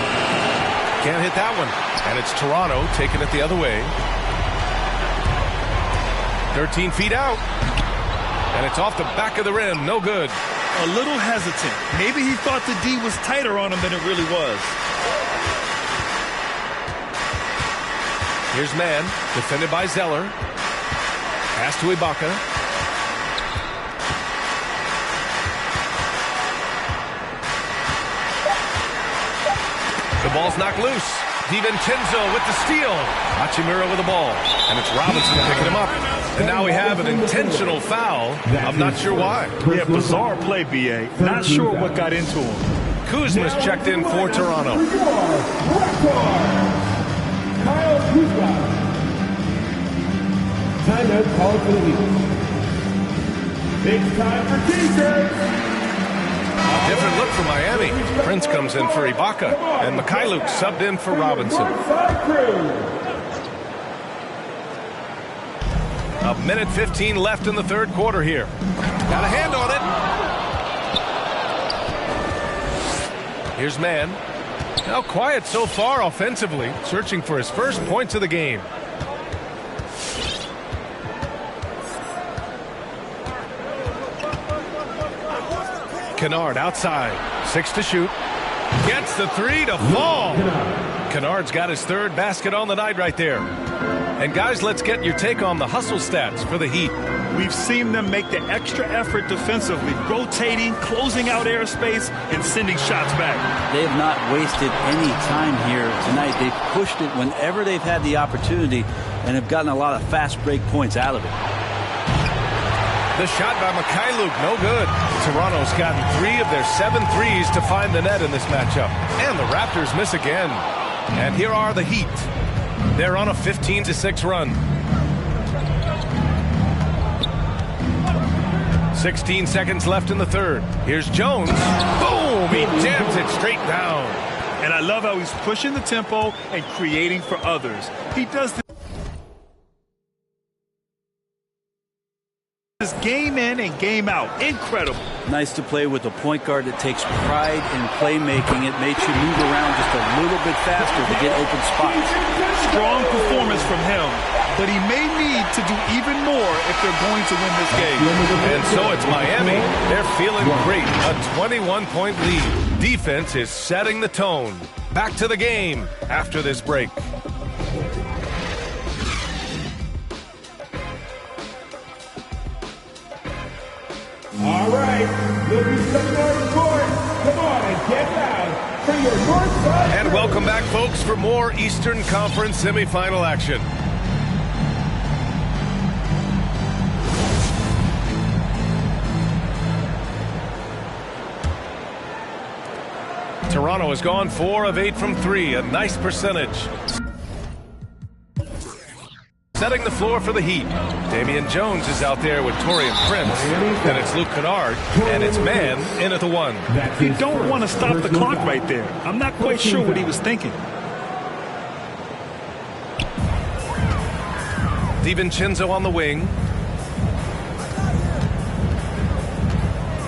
S1: can't hit that one. And it's Toronto taking it the other way. 13 feet out. And it's off the back of the rim. No good.
S2: A little hesitant. Maybe he thought the D was tighter on him than it really was.
S1: Here's Mann, defended by Zeller. Pass to Ibaka. The ball's knocked loose. DiVincenzo with the steal. Hachimura with the ball. And it's Robinson picking him up. And now we have an intentional foul. I'm not sure why.
S2: Yeah, bizarre play, B.A. Not sure what got into him.
S1: Kuzma's checked in for Toronto.
S4: Kyle Kuzma. Timeout called for the Heat. It's time for T-shirts.
S1: Different look for Miami. Prince comes in for Ibaka. And Mikhailuk subbed in for Robinson. A minute 15 left in the third quarter here. Got a hand on it. Here's Mann. Now quiet so far offensively. Searching for his first points of the game. Kennard outside. 6 to shoot. Gets the 3 to fall. Kennard's got his 3rd basket on the night right there. And guys, let's get your take on the hustle stats for the Heat.
S2: We've seen them make the extra effort defensively, rotating, closing out airspace, and sending shots back.
S16: They have not wasted any time here tonight. They've pushed it whenever they've had the opportunity and have gotten a lot of fast break points out of it.
S1: The shot by Mikhailuk, no good. Toronto's gotten 3 of their 7 threes to find the net in this matchup. And the Raptors miss again. And here are the Heat. They're on a 15-6 run. 16 seconds left in the third. Here's Jones. Boom! He jams it straight down.
S2: And I love how he's pushing the tempo and creating for others. He does this game in and game out. Incredible.
S16: Nice to play with a point guard that takes pride in playmaking. It makes you move around just a little bit faster to get open spots.
S2: Strong performance from him, but he may need to do even more if they're going to win this game.
S1: And so it's Miami. They're feeling great. A 21-point lead. Defense is setting the tone. Back to the game after this break.
S4: All right, look who's coming on the court. Come on and get loud for your North Side.
S1: And welcome back, folks, for more Eastern Conference semifinal action. Toronto has gone 4 of 8 from 3, a nice percentage. Setting the floor for the Heat. Damian Jones is out there with Taurean Prince. Then it's Luke Kennard, and it's Man in at the 1.
S2: You don't want to stop the clock right there. I'm not quite sure what he was thinking.
S1: DiVincenzo on the wing.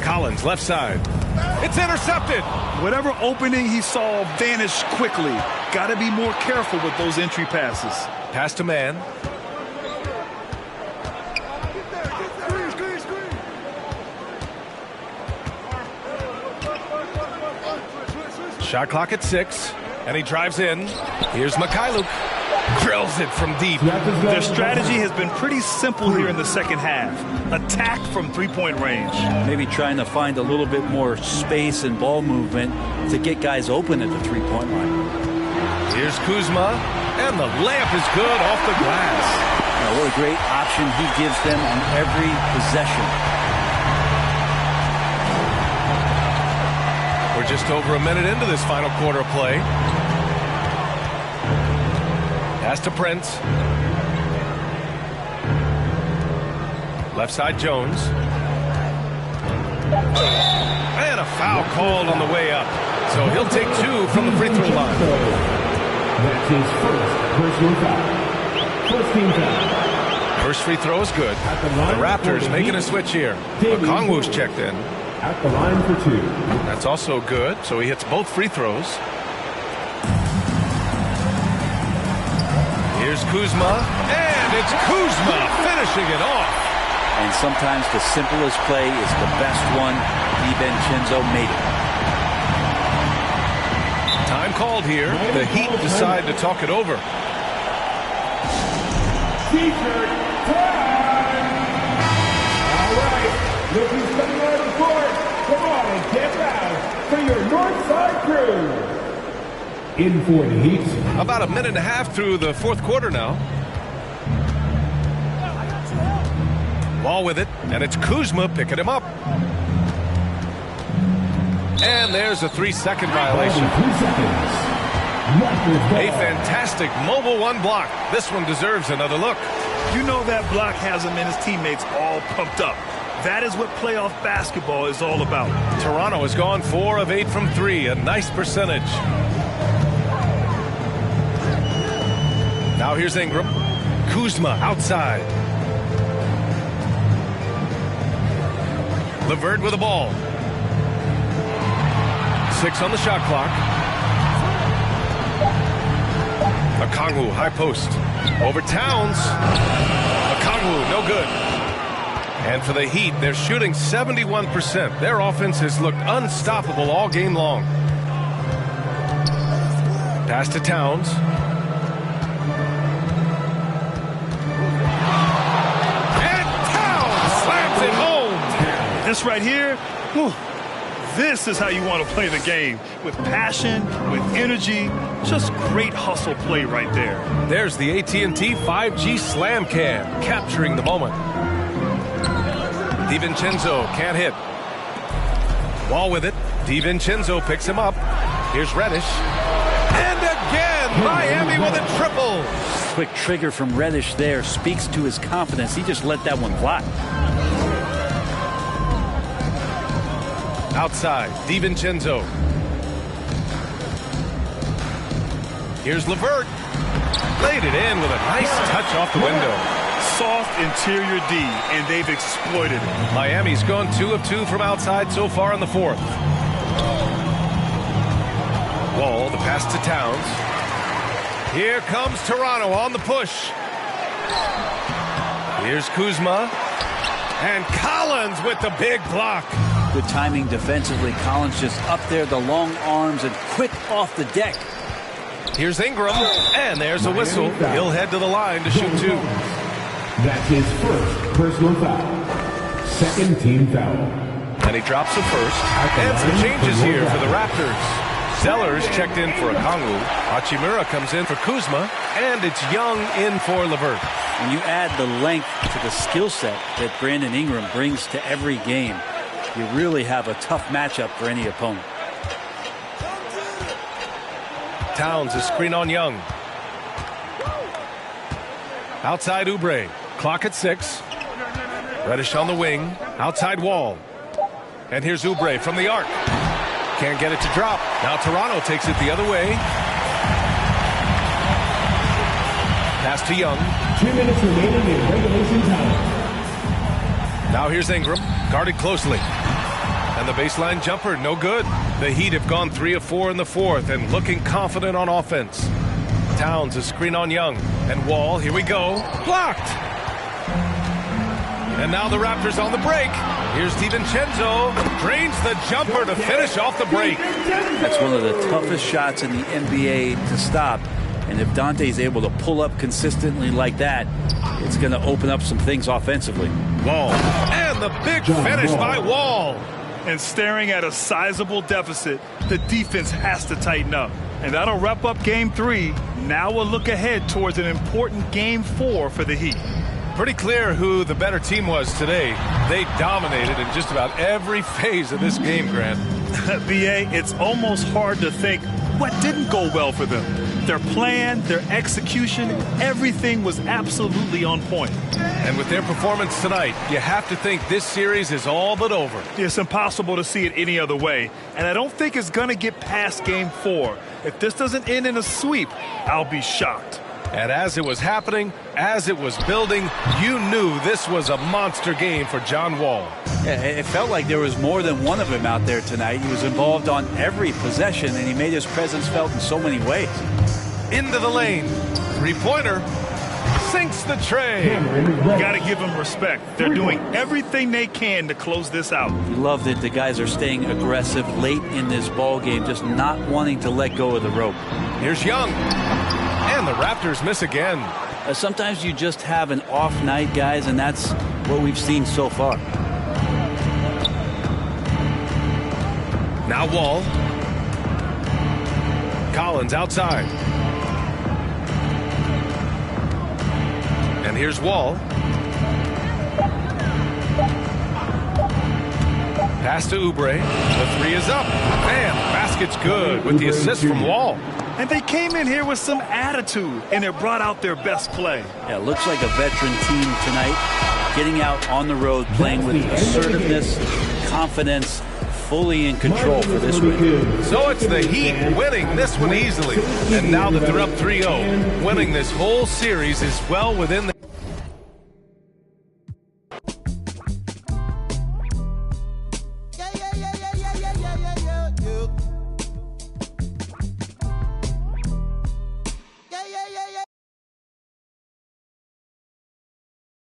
S1: Collins left side. It's intercepted.
S2: Whatever opening he saw vanished quickly. Got to be more careful with those entry passes.
S1: Pass to Man. Shot clock at 6, and he drives in. Here's Mikhailuk. Drills it from deep.
S2: Their strategy has been pretty simple here in the second half. Attack from three-point range.
S16: Maybe trying to find a little bit more space and ball movement to get guys open at the three-point line.
S1: Here's Kuzma, and the layup is good off the glass.
S16: Now, what a great option he gives them on every possession.
S1: We're just over a minute into this final quarter of play. Pass to Prince. Left side Jones. And a foul called on the way up. So he'll take 2 from the free throw line.
S4: That's his first personal foul. First team foul.
S1: First free throw is good. The Raptors making a switch here. Okongwu's checked in.
S4: At the line for 2.
S1: That's also good. So he hits both free throws. Here's Kuzma. And it's Kuzma finishing it off.
S16: And sometimes the simplest play is the best one. DiVincenzo made it.
S1: Time called here. The Heat decide to talk it over.
S4: T-shirt time! All right, look who's coming on the court. Come on and get loud for your North Side crew. In for the Heat.
S1: About a minute and a half through the fourth quarter now. Ball with it, and it's Kuzma picking him up. And there's a 3-second violation.
S4: 3 seconds.
S1: A fantastic mobile 1 block. This one deserves another look.
S2: You know that block has him and his teammates all pumped up. That is what playoff basketball is all about.
S1: Toronto has gone 4 of 8 from 3, a nice percentage. Now here's Ingram. Kuzma outside. LeVert with the ball. 6 on the shot clock. Okongwu, high post. Over Towns. Okongwu, no good. And for the Heat, they're shooting 71%. Their offense has looked unstoppable all game long. Pass to Towns.
S2: This right here, whew, this is how you want to play the game. With passion, with energy, just great hustle play right there.
S1: There's the AT&T 5G Slam Cam, capturing the moment. DiVincenzo can't hit. Wall with it. DiVincenzo picks him up. Here's Reddish. And again, Miami with a triple.
S16: Quick trigger from Reddish there speaks to his confidence. He just let that one fly.
S1: Outside, DiVincenzo. Here's LeVert. Laid it in with a nice touch off the window.
S2: Soft interior D, and they've exploited it.
S1: Miami's gone 2 of 2 from outside so far in the fourth. Wall, the pass to Towns. Here comes Toronto on the push. Here's Kuzma. And Collins with the big block.
S16: Good timing defensively. Collins just up there, the long arms, and quick off the deck.
S1: Here's Ingram, and there's a whistle. He'll head to the line to shoot 2.
S4: That's his first personal foul. Second team foul.
S1: And he drops the first. And some changes here for the Raptors. Sellers checked in for Okongwu. Hachimura comes in for Kuzma. And it's Young in for LeVert.
S16: When you add the length to the skill set that Brandon Ingram brings to every game, you really have a tough matchup for any opponent.
S1: Towns, a screen on Young. Outside Oubre. Clock at 6. Reddish on the wing. Outside Wall. And here's Oubre from the arc. Can't get it to drop. Now Toronto takes it the other way. Pass to Young.
S4: 2 minutes remaining in regulation time.
S1: Now here's Ingram. Guarded closely. And the baseline jumper, no good. The Heat have gone 3 of 4 in the fourth and looking confident on offense. Towns, a screen on Young. And Wall, here we go. Blocked! And now the Raptors on the break. Here's DiVincenzo. Drains the jumper to finish off the break.
S16: That's one of the toughest shots in the NBA to stop. And if Dante's able to pull up consistently like that, it's going to open up some things offensively.
S1: Wall. And the big finish by Wall.
S2: And staring at a sizable deficit, the defense has to tighten up. And that'll wrap up Game 3. Now we'll look ahead towards an important Game 4 for the Heat.
S1: Pretty clear who the better team was today. They dominated in just about every phase of this game, Grant.
S2: B.A., it's almost hard to think what didn't go well for them. Their plan, their execution, everything was absolutely on point.
S1: And with their performance tonight, you have to think this series is all but over.
S2: It's impossible to see it any other way, and I don't think it's going to get past Game 4. If this doesn't end in a sweep, I'll be shocked.
S1: And as it was happening, as it was building, you knew this was a monster game for John Wall.
S16: Yeah, it felt like there was more than one of him out there tonight. He was involved on every possession, and he made his presence felt in so many ways.
S1: Into the lane. Three-pointer. Sinks the tray.
S2: Got to give them respect. They're doing everything they can to close this out.
S16: You love that the guys are staying aggressive late in this ball game, just not wanting to let go of the rope.
S1: Here's Young. And the Raptors miss again.
S16: Sometimes you just have an off night, guys, and that's what we've seen so far.
S1: Now Wall. Collins outside. And here's Wall. Pass to Oubre. The three is up. And the basket's good with the assist from Wall.
S2: And they came in here with some attitude, and it brought out their best play.
S16: Yeah, looks like a veteran team tonight, getting out on the road, playing with assertiveness, confidence, fully in control for this win.
S1: So it's the Heat winning this one easily. And now that they're up 3-0, winning this whole series is well within the